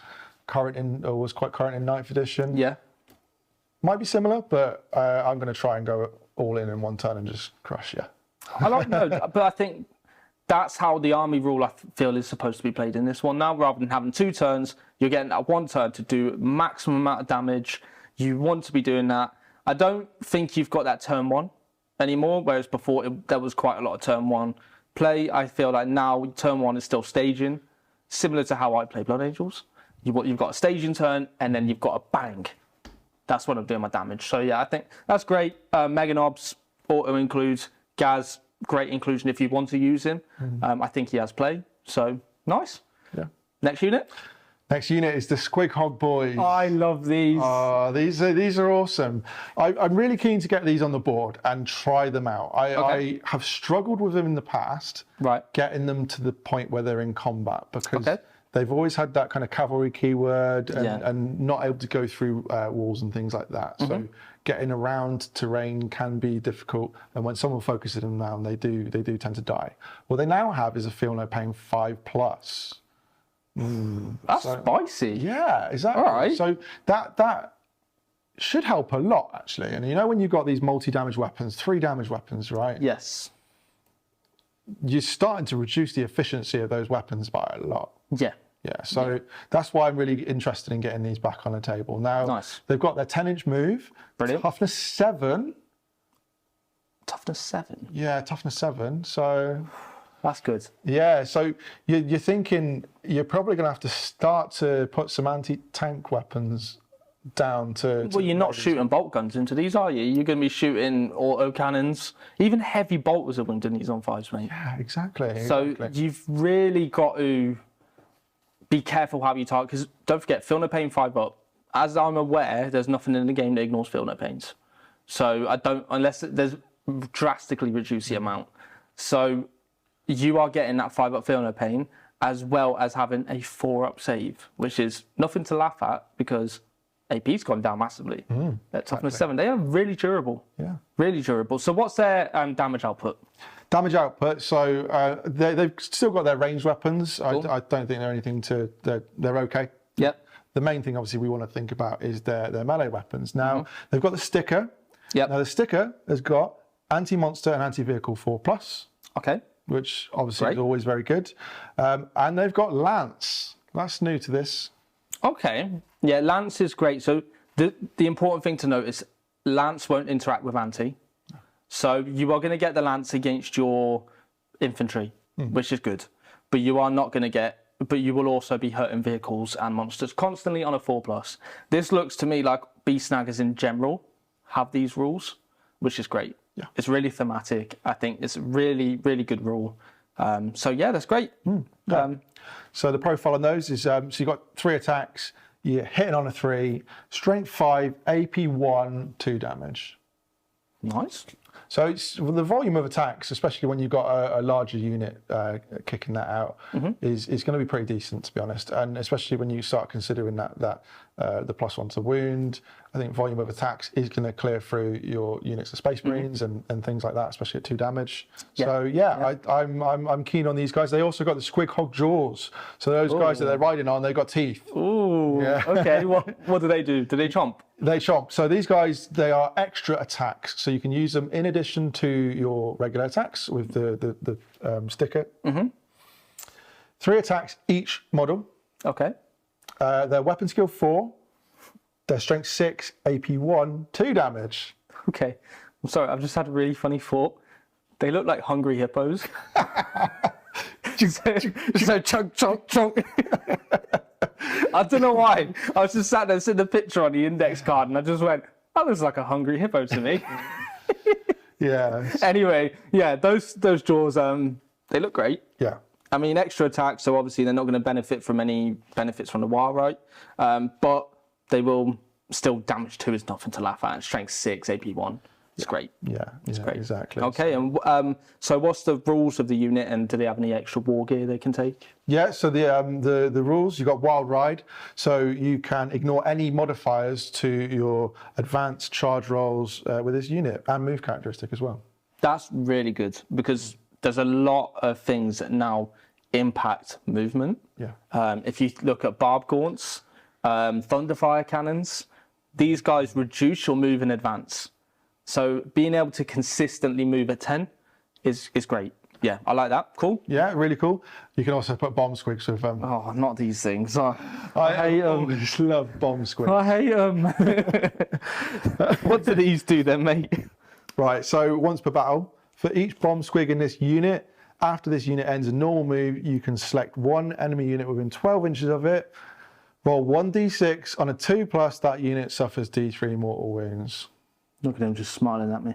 current in, or was quite current in 9th edition. Yeah. Might be similar, but I'm going to try and go all in one turn and just crush you. I like but I think that's how the army rule I feel is supposed to be played in this one now. Rather than having 2 turns, you're getting that 1 turn to do maximum amount of damage. You want to be doing that. I don't think you've got that turn 1 anymore, whereas before there was quite a lot of turn 1 play. I feel like now turn 1 is still staging, similar to how I play Blood Angels. You've got a staging turn, and then you've got a bang. That's when I'm doing my damage. So yeah, I think that's great. Mega Knobs auto includes Gaz, great inclusion if you want to use him. I think he has play, so nice. Yeah. Next unit. Next unit is the Squig Hog Boys. I love these. These are awesome. I'm really keen to get these on the board and try them out. I have struggled with them in the past, getting them to the point where they're in combat because they've always had that kind of cavalry keyword and not able to go through walls and things like that. So getting around terrain can be difficult, and when someone focuses them down, they do tend to die. What they now have is a feel no pain 5+. That's spicy. Yeah, exactly. All right. So that should help a lot, actually. And you know, when you've got these multi-damage weapons, 3 damage weapons, right? Yes. You're starting to reduce the efficiency of those weapons by a lot. Yeah. Yeah, so that's why I'm really interested in getting these back on the table. Now, they've got their 10-inch move. Brilliant. Toughness 7. Toughness 7? Yeah, toughness 7. So... That's good. Yeah, so you're thinking you're probably going to have to start to put some anti-tank weapons down to... Well, you're not shooting bolt guns into these, are you? You're going to be shooting auto cannons. Even heavy bolters are winged in these on 5s, mate. Yeah, exactly. So you've really got to be careful how you target, because don't forget, feel no pain 5 up. As I'm aware, there's nothing in the game that ignores feel no pains. So I don't, unless there's drastically reduced the amount. So you are getting that 5 up feel no pain, as well as having a 4 up save, which is nothing to laugh at because AP's gone down massively. At toughness 7, they are really durable. Yeah, really durable. So what's their damage output? Damage output. So they've still got their ranged weapons. Cool. I don't think they're anything to. They're okay. Yep. The main thing, obviously, we want to think about is their melee weapons. Now they've got the sticker. Yep. Now the sticker has got anti-monster and anti-vehicle 4+. Okay. Which obviously is always very good. And they've got Lance. That's new to this. Okay. Yeah, Lance is great. So the important thing to note is Lance won't interact with anti. So you are going to get the Lance against your infantry, which is good. But you are not going to get, but you will also be hurting vehicles and monsters constantly on a 4+. This looks to me like beast snaggers in general have these rules, which is great. Yeah. It's really thematic. I think it's a really, really good rule. So yeah, that's great. So the profile on those is, so you've got 3 attacks, you're hitting on a 3, strength 5, AP 1, 2 damage. Nice. So it's, well, the volume of attacks, especially when you've got a larger unit kicking that out, is going to be pretty decent, to be honest. And especially when you start considering that the +1 to wound, I think volume of attacks is going to clear through your units of Space Marines and things like that, especially at 2 damage. Yeah. So yeah, I'm keen on these guys. They also got the Squig Hog Jaws. So those guys that they're riding on, they've got teeth. Ooh. Yeah. Okay. What do they do? Do they chomp? They chomp. So these guys, they are extra attacks. So you can use them in addition to your regular attacks with the sticker. 3 attacks each model. Okay. Their weapon skill 4. Their strength 6, AP 1, 2 damage. Okay. I'm sorry, I've just had a really funny thought. They look like hungry hippos. so chunk, chunk, chunk. I don't know why. I was just sat there seeing the picture on the index card and I just went, that looks like a hungry hippo to me. Yeah. Anyway, yeah, those jaws, they look great. Yeah. I mean, extra attacks, so obviously they're not going to benefit from any benefits from the war, right? But they will still damage 2 is nothing to laugh at. And strength 6, AP 1. It's great. Yeah, It's great. exactly. Okay, and so what's the rules of the unit, and do they have any extra war gear they can take? Yeah, so the rules, you've got Wild Ride, so you can ignore any modifiers to your advanced charge rolls with this unit, and move characteristic as well. That's really good, because there's a lot of things that now impact movement. Yeah. If you look at barb gaunts, thunderfire cannons, these guys reduce your move in advance. So being able to consistently move at 10 is great. Yeah, I like that. Cool. Yeah, really cool. You can also put bomb squigs with them. Oh, not these things. I I always love bomb squigs. I hate them. What do these do then, mate? Right, so once per battle, for each bomb squig in this unit, after this unit ends a normal move, you can select one enemy unit within 12 inches of it, roll 1d6 on a 2+, that unit suffers d3 mortal wounds. Look at him just smiling at me.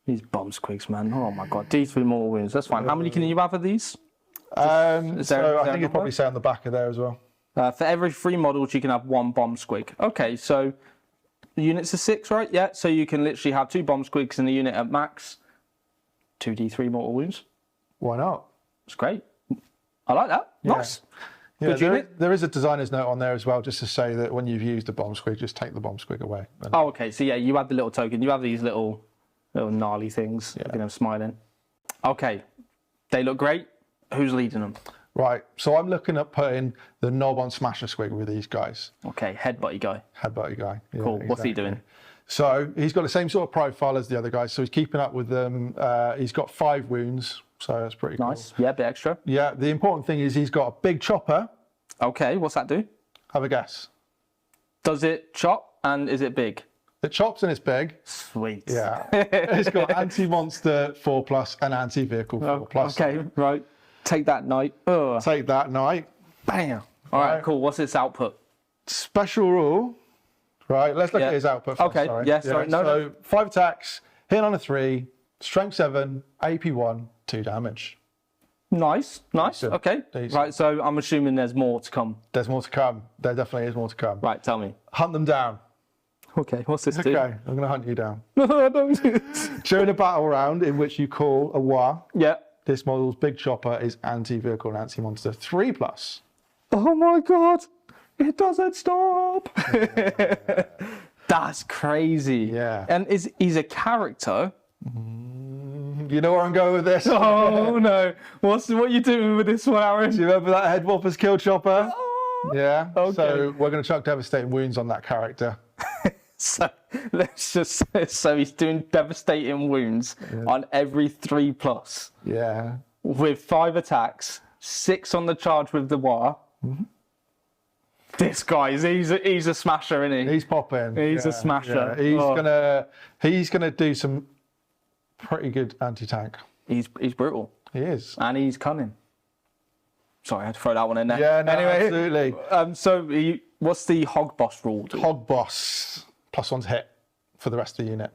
These bomb squigs, man. Oh my god. D3 mortal wounds. That's fine. How many can you have of these? I think it'd probably say on the back of there as well. For every 3 models, you can have 1 bomb squig. Okay, so the units are 6, right? Yeah, so you can literally have 2 bomb squigs in the unit at max. 2d3 mortal wounds. Why not? It's great. I like that. Nice. Yeah, Good unit. there is a designer's note on there as well, just to say that when you've used a bomb squig, just take the bomb squig away. Oh, okay. So yeah, you have the little token. You have these little gnarly things. Look at them smiling. Okay, they look great. Who's leading them? Right, so I'm looking at putting the knob on Smasher Squig with these guys. Okay, headbutty guy. Headbutty guy. Yeah, Cool. What's he exactly. doing? So he's got the same sort of profile as the other guys, so he's keeping up with them. He's got 5 wounds, so that's pretty Nice. cool. Yeah, a bit extra. Yeah, the important thing is he's got a big chopper. Okay, what's that do? Have a guess. Does it chop and is it big? It chops and it's big. Sweet. Yeah. It's got anti-monster 4+ and anti-vehicle 4+. Okay, right. Take that, knight. Ugh. Take that, knight. Bam. All right, Right. cool. What's its output? Special rule. Right, let's look at his output first. Okay, yeah, sorry. No, so 5 attacks, hit on a 3, strength 7, AP 1, 2 damage. Nice. Decent. Okay. Decent. Right, so I'm assuming there's more to come. There's more to come. There definitely is more to come. Right, tell me. Hunt them down. Okay, what's this Okay, do? I'm going to hunt you down. No, don't do this. During a battle round in which you call a war, Yeah. this model's big chopper is anti-vehicle and anti-monster 3+. Oh my god. It doesn't stop. That's crazy. Yeah. And he's a character. You know where I'm going with this? Oh no. What are you doing with this one, Aaron? Do you remember that Head Whoppers kill chopper? Oh. Yeah. Okay. So we're going to chuck devastating wounds on that character. So let's just so he's doing devastating wounds on every 3+. Yeah. With 5 attacks, 6 on the charge with the war. Mm-hmm. This guy, he's a smasher, isn't he? He's popping. He's a smasher. Yeah. He's gonna do some pretty good anti-tank. He's brutal. He is. And he's cunning. Sorry, I had to throw that one in there. Yeah, no, anyway, absolutely. So what's the hog boss rule? Hog boss +1 to hit for the rest of the unit.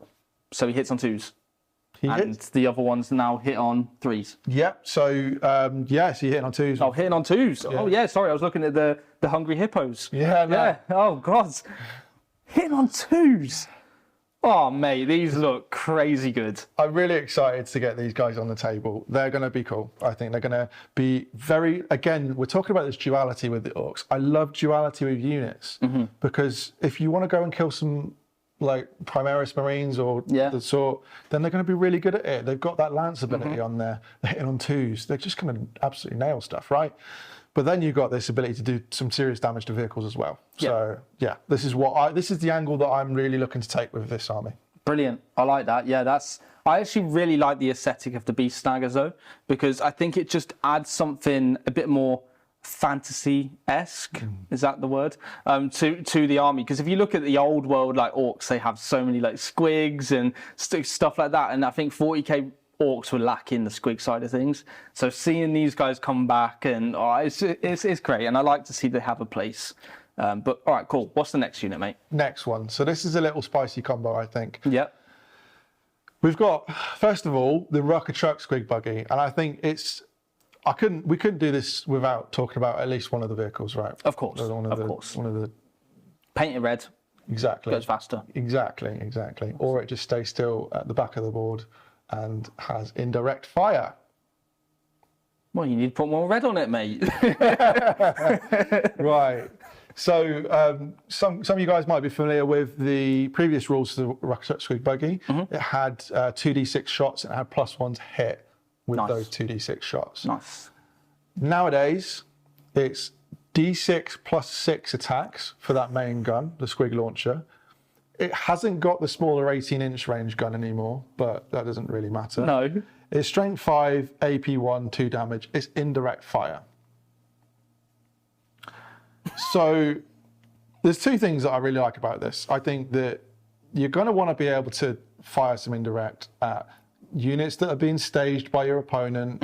So he hits on 2s. He And hits. the other ones now hit on 3s. Yep. So so you're hitting on 2s. Oh, hitting on 2s. Oh yeah, sorry, I was looking at the hungry hippos. Yeah. No. Yeah. Oh god. Hitting on 2s. Oh mate, these look crazy good. I'm really excited to get these guys on the table. They're going to be cool. I think they're going to be again, we're talking about this duality with the Orks. I love duality with units because if you want to go and kill some like Primaris Marines or the sort, then they're going to be really good at it. They've got that lance ability on there. They're hitting on 2s. They're just going to absolutely nail stuff, right? But then you've got this ability to do some serious damage to vehicles as well. So yeah, this is the angle that I'm really looking to take with this army. Brilliant. I like that. Yeah, I actually really like the aesthetic of the Beast Snaggers though, because I think it just adds something a bit more fantasy-esque, is that the word, to the army. Because if you look at the old world, like Orks, they have so many like squigs and stuff like that. And I think 40k Orks were lacking the squig side of things. So seeing these guys come back and it's great. And I like to see they have a place. But all right, cool. What's the next unit, mate? Next one. So this is a little spicy combo, I think. Yep. We've got, first of all, the Rucker Truck Squig Buggy. And I think we couldn't do this without talking about at least one of the vehicles, right? Of course. One of the Paint it red. Exactly. Goes faster. Exactly. Or it just stays still at the back of the board and has indirect fire. Well, you need to put more red on it, mate. Right. So some of you guys might be familiar with the previous rules to the Rocket Squig Buggy. It had 2d6 shots and it had +1 to hit with those 2d6 shots. Nice. Nowadays, it's d6 +6 attacks for that main gun, the Squig launcher. It hasn't got the smaller 18-inch range gun anymore, but that doesn't really matter. No. It's strength 5, AP 1, 2 damage. It's indirect fire. So there's two things that I really like about this. I think that you're going to want to be able to fire some indirect at units that are being staged by your opponent,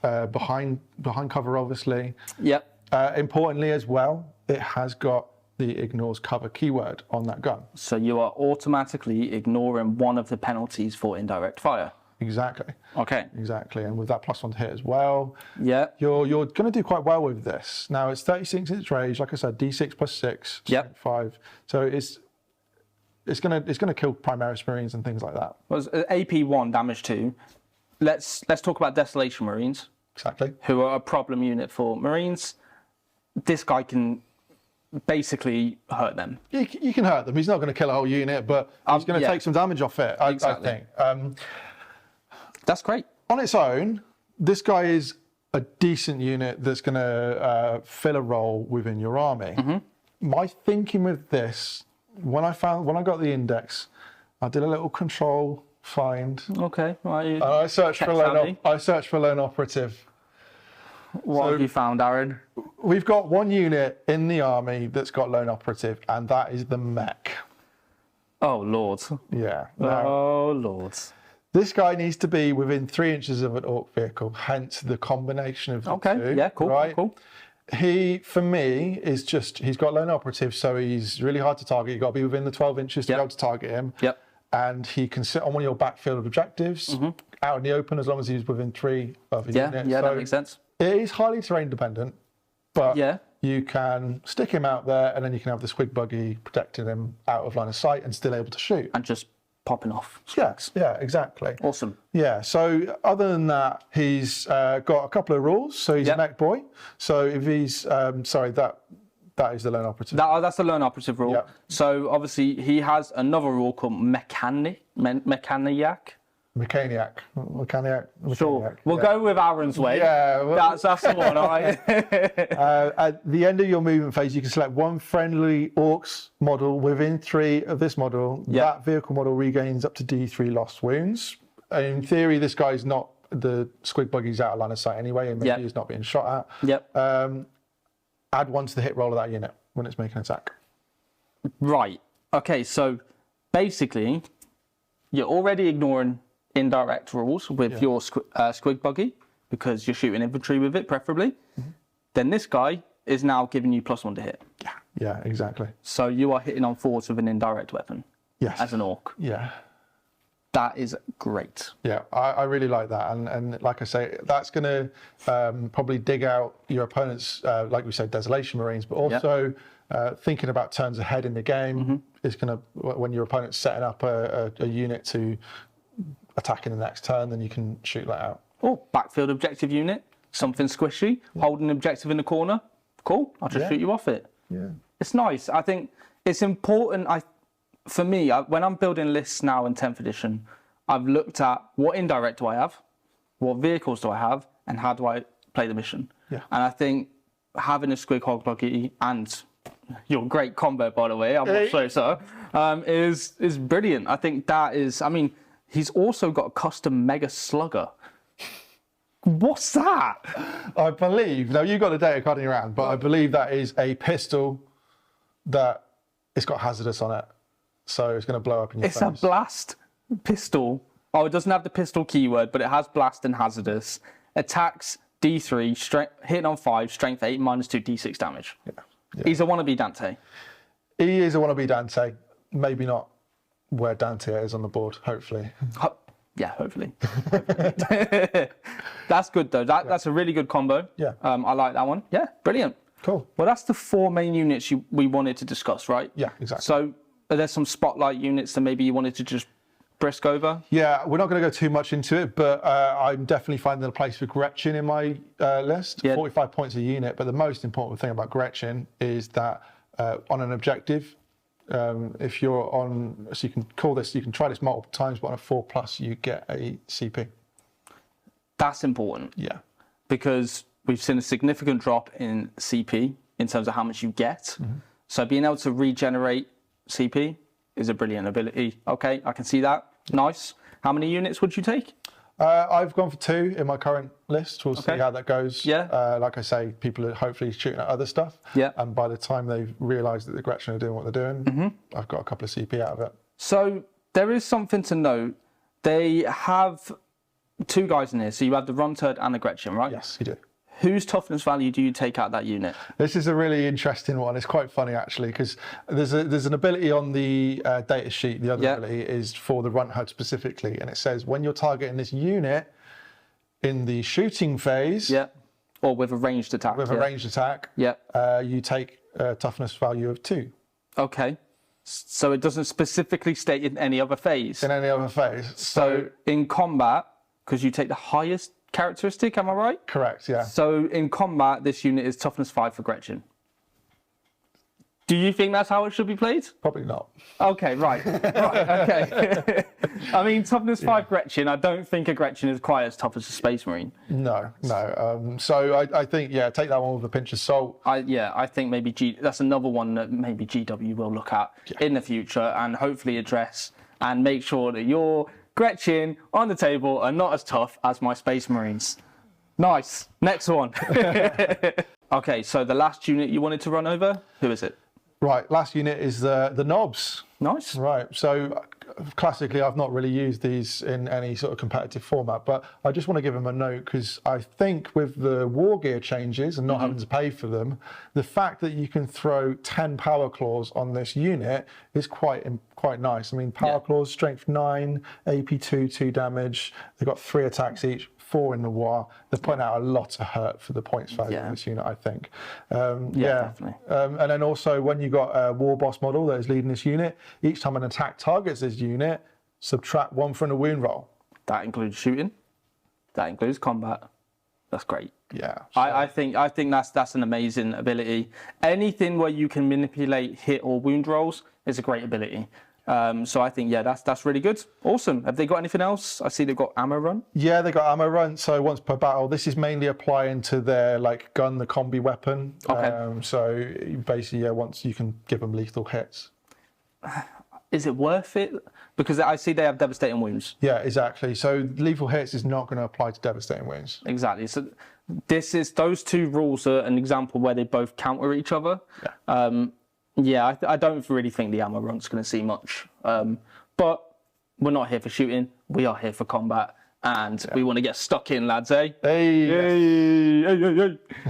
behind cover, obviously. Yep. Importantly as well, it has got the ignores cover keyword on that gun. So you are automatically ignoring one of the penalties for indirect fire. Exactly. Okay. Exactly. And with that +1 to hit as well, Yeah. you're going to do quite well with this. Now it's 36-inch range, like I said, d6 +6, Yep. 5. So it's going to kill Primaris Marines and things like that. Was AP 1 damage 2. Let's talk about Desolation Marines, Exactly. who are a problem unit for Marines. This guy can basically hurt them. You can hurt them. He's not going to kill a whole unit, but he's going to take some damage off it, Exactly. I think. That's great. On its own, this guy is a decent unit that's going to fill a role within your army. My thinking with this, when I got the index, I did a little control find. Okay. Right. I searched for lone operative. What have you found, Aaron? We've got one unit in the army that's got lone operative, and that is the mech. Oh, Lord. Yeah. Now, Oh, Lord. this guy needs to be within 3 inches of an Ork vehicle, hence the combination of the two. Okay. Yeah. Cool. Right? Cool. He, for me, is just, he's got lone operative, so he's really hard to target. You've got to be within the 12 inches to be able to target him. Yep. And he can sit on one of your backfield objectives out in the open as long as he's within 3 of a unit. Yeah, so that makes sense. it is highly terrain dependent, but you can stick him out there and then you can have the Squig Buggy protecting him out of line of sight and still able to shoot. And just popping off. Yeah, exactly. Awesome. Yeah, so other than that, he's got a couple of rules. So he's a mech boy. So if he's, that is the lone operative. That's the lone operative rule. Yep. So obviously he has another rule called Mechaniac. Mechaniac. Sure. We'll go with Aaron's way. Yeah. Well, That's the one, all right? at the end of your movement phase, you can select one friendly Orks model within 3 of this model. Yep. That vehicle model regains up to D3 lost wounds. In theory, this guy's not, the Squig Buggy's out of line of sight anyway, and maybe he's not being shot at. Yep. Add 1 to the hit roll of that unit when it's making an attack. Right. Okay, so basically, you're already ignoring indirect rules with your Squig Buggy because you're shooting infantry with it, preferably. Then this guy is now giving you +1 to hit. Yeah, exactly. So you are hitting on forwards with an indirect weapon. Yes. As an Ork. Yeah. That is great. Yeah, I really like that. And like I say, that's going to probably dig out your opponent's, like we said, Desolation Marines, but also thinking about turns ahead in the game is going to, when your opponent's setting up a unit to attack in the next turn, then you can shoot that out. Oh, backfield objective unit, something squishy, holding an objective in the corner. Cool, I'll just shoot you off it. Yeah. It's nice. I think it's important. For me, when I'm building lists now in 10th edition, I've looked at what indirect do I have, what vehicles do I have, and how do I play the mission. Yeah. And I think having a Squig Hog Buggy and your great combo, by the way, I'm not sure so, is brilliant. I think that is, I mean, he's also got a custom Mega Slugger. What's that? I believe, now you've got the data card in your hand, but I believe that is a pistol that it's got hazardous on it. So it's going to blow up in your face. It's a blast pistol. Oh, it doesn't have the pistol keyword, but it has blast and hazardous. Attacks D3, hitting on 5, strength 8, -2, D6 damage. Yeah. He's a wannabe Dante. He is a wannabe Dante. Maybe not where Dante is on the board, hopefully. Yeah, hopefully. That's good, though. That's a really good combo. Yeah. I like that one. Yeah, brilliant. Cool. Well, that's the 4 main units we wanted to discuss, right? Yeah, exactly. So are there some spotlight units that maybe you wanted to just brisk over? Yeah, we're not going to go too much into it, but I'm definitely finding a place for Gretchen in my list. Yeah. 45 points a unit, but the most important thing about Gretchen is that on an objective, if you're on, so you can call this, you can try this multiple times, but on a 4+, you get a CP. That's important. Yeah. Because we've seen a significant drop in CP in terms of how much you get. So being able to regenerate CP is a brilliant ability. Okay, I can see that. Nice. How many units would you take? I've gone for 2 in my current list. We'll see how that goes. Yeah. Like I say, people are hopefully shooting at other stuff. Yeah. And by the time they've realised that the Gretchen are doing what they're doing, I've got a couple of CP out of it. So there is something to note. They have 2 guys in here. So you have the Runturd and the Gretchen, right? Yes, you do. Whose toughness value do you take out of that unit? This is a really interesting one. It's quite funny actually, because there's an ability on the data sheet. The other ability is for the Runturd specifically, and it says when you're targeting this unit in the shooting phase, or with a ranged attack, a ranged attack, you take a toughness value of 2. Okay, so it doesn't specifically state in any other phase. In any other phase. So in combat, because you take the highest characteristic, am I right? Correct, yeah. So in combat, this unit is toughness 5 for Gretchen. Do you think that's how it should be played? Probably not. Okay, right, okay. I mean, toughness 5 Gretchen, I don't think a Gretchen is quite as tough as a Space Marine. No. So I think, take that one with a pinch of salt. I think maybe that's another one that maybe GW will look at in the future and hopefully address and make sure that your Gretchen on the table are not as tough as my Space Marines. Nice. Next one. Okay, so the last unit you wanted to run over, who is it? Right, last unit is the knobs. Nice. Right, so classically I've not really used these in any sort of competitive format, but I just want to give them a note because I think with the war gear changes and not having to pay for them, the fact that you can throw 10 power claws on this unit is quite nice. I mean, power claws, strength 9, AP2, 2 damage. They've got 3 attacks each, 4 in the war. They're putting out a lot of hurt for the points value of this unit, I think. Definitely. And then also when you've got a war boss model that is leading this unit, each time an attack targets this unit, subtract 1 from the wound roll. That includes shooting. That includes combat. That's great. Yeah. So. I think that's an amazing ability. Anything where you can manipulate hit or wound rolls is a great ability. So I think that's really good. Awesome. Have they got anything else? I see they've got ammo run. Yeah, they got ammo run. So once per battle, this is mainly applying to their gun, the combi weapon. Okay. So basically, once you can give them lethal hits. Is it worth it? Because I see they have devastating wounds. Yeah, exactly. So lethal hits is not going to apply to devastating wounds. Exactly. So those 2 rules are an example where they both counter each other. Yeah. I don't really think the ammo run's going to see much. But we're not here for shooting. We are here for combat. And we want to get stuck in, lads, eh? Hey.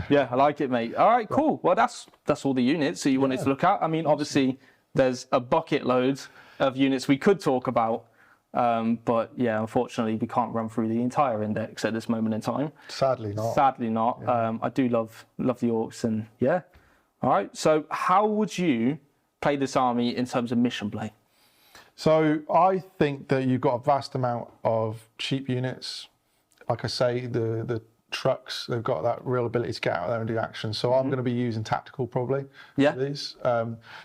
Yeah, I like it, mate. All right, cool. Well, that's all the units that you wanted to look at. I mean, obviously, there's a bucket load of units we could talk about. But yeah, unfortunately, we can't run through the entire index at this moment in time. Sadly not. Yeah. I do love the Orks, and yeah. All right. So how would you play this army in terms of mission play? So I think that you've got a vast amount of cheap units. Like I say, the trucks, they've got that real ability to get out there and do action. So I'm going to be using tactical probably for these.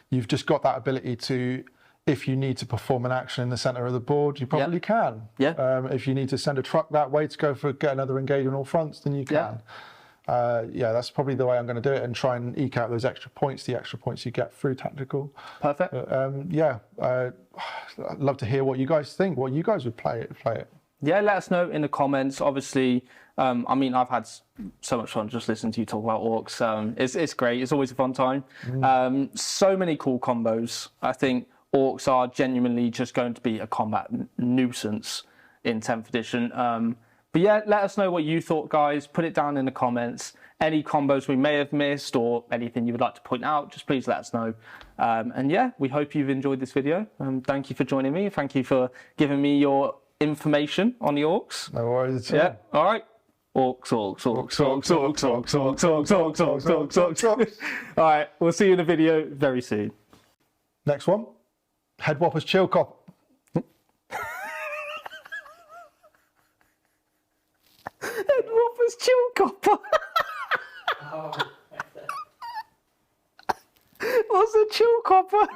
You've just got that ability to, if you need to perform an action in the center of the board, you probably can. Yeah. If you need to send a truck that way to get another engage on all fronts, then you can. That's probably the way I'm going to do it and try and eke out those extra points, the extra points you get through tactical. Perfect. I'd love to hear what you guys think, what you guys would play it. Yeah, let us know in the comments. Obviously, I mean, I've had so much fun just listening to you talk about Orks. It's great. It's always a fun time. So many cool combos. I think Orks are genuinely just going to be a combat nuisance in 10th edition. But yeah, let us know what you thought, guys. Put it down in the comments. Any combos we may have missed or anything you would like to point out, just please let us know. And yeah, we hope you've enjoyed this video. Thank you for joining me. Thank you for giving me your information on the Orks. No worries at all. Yeah, all right. Orks. All right, we'll see you in the video very soon. Next one. Head Whoppers Chill Cop. Head Whoppers Chill Copper. What's a chill copper?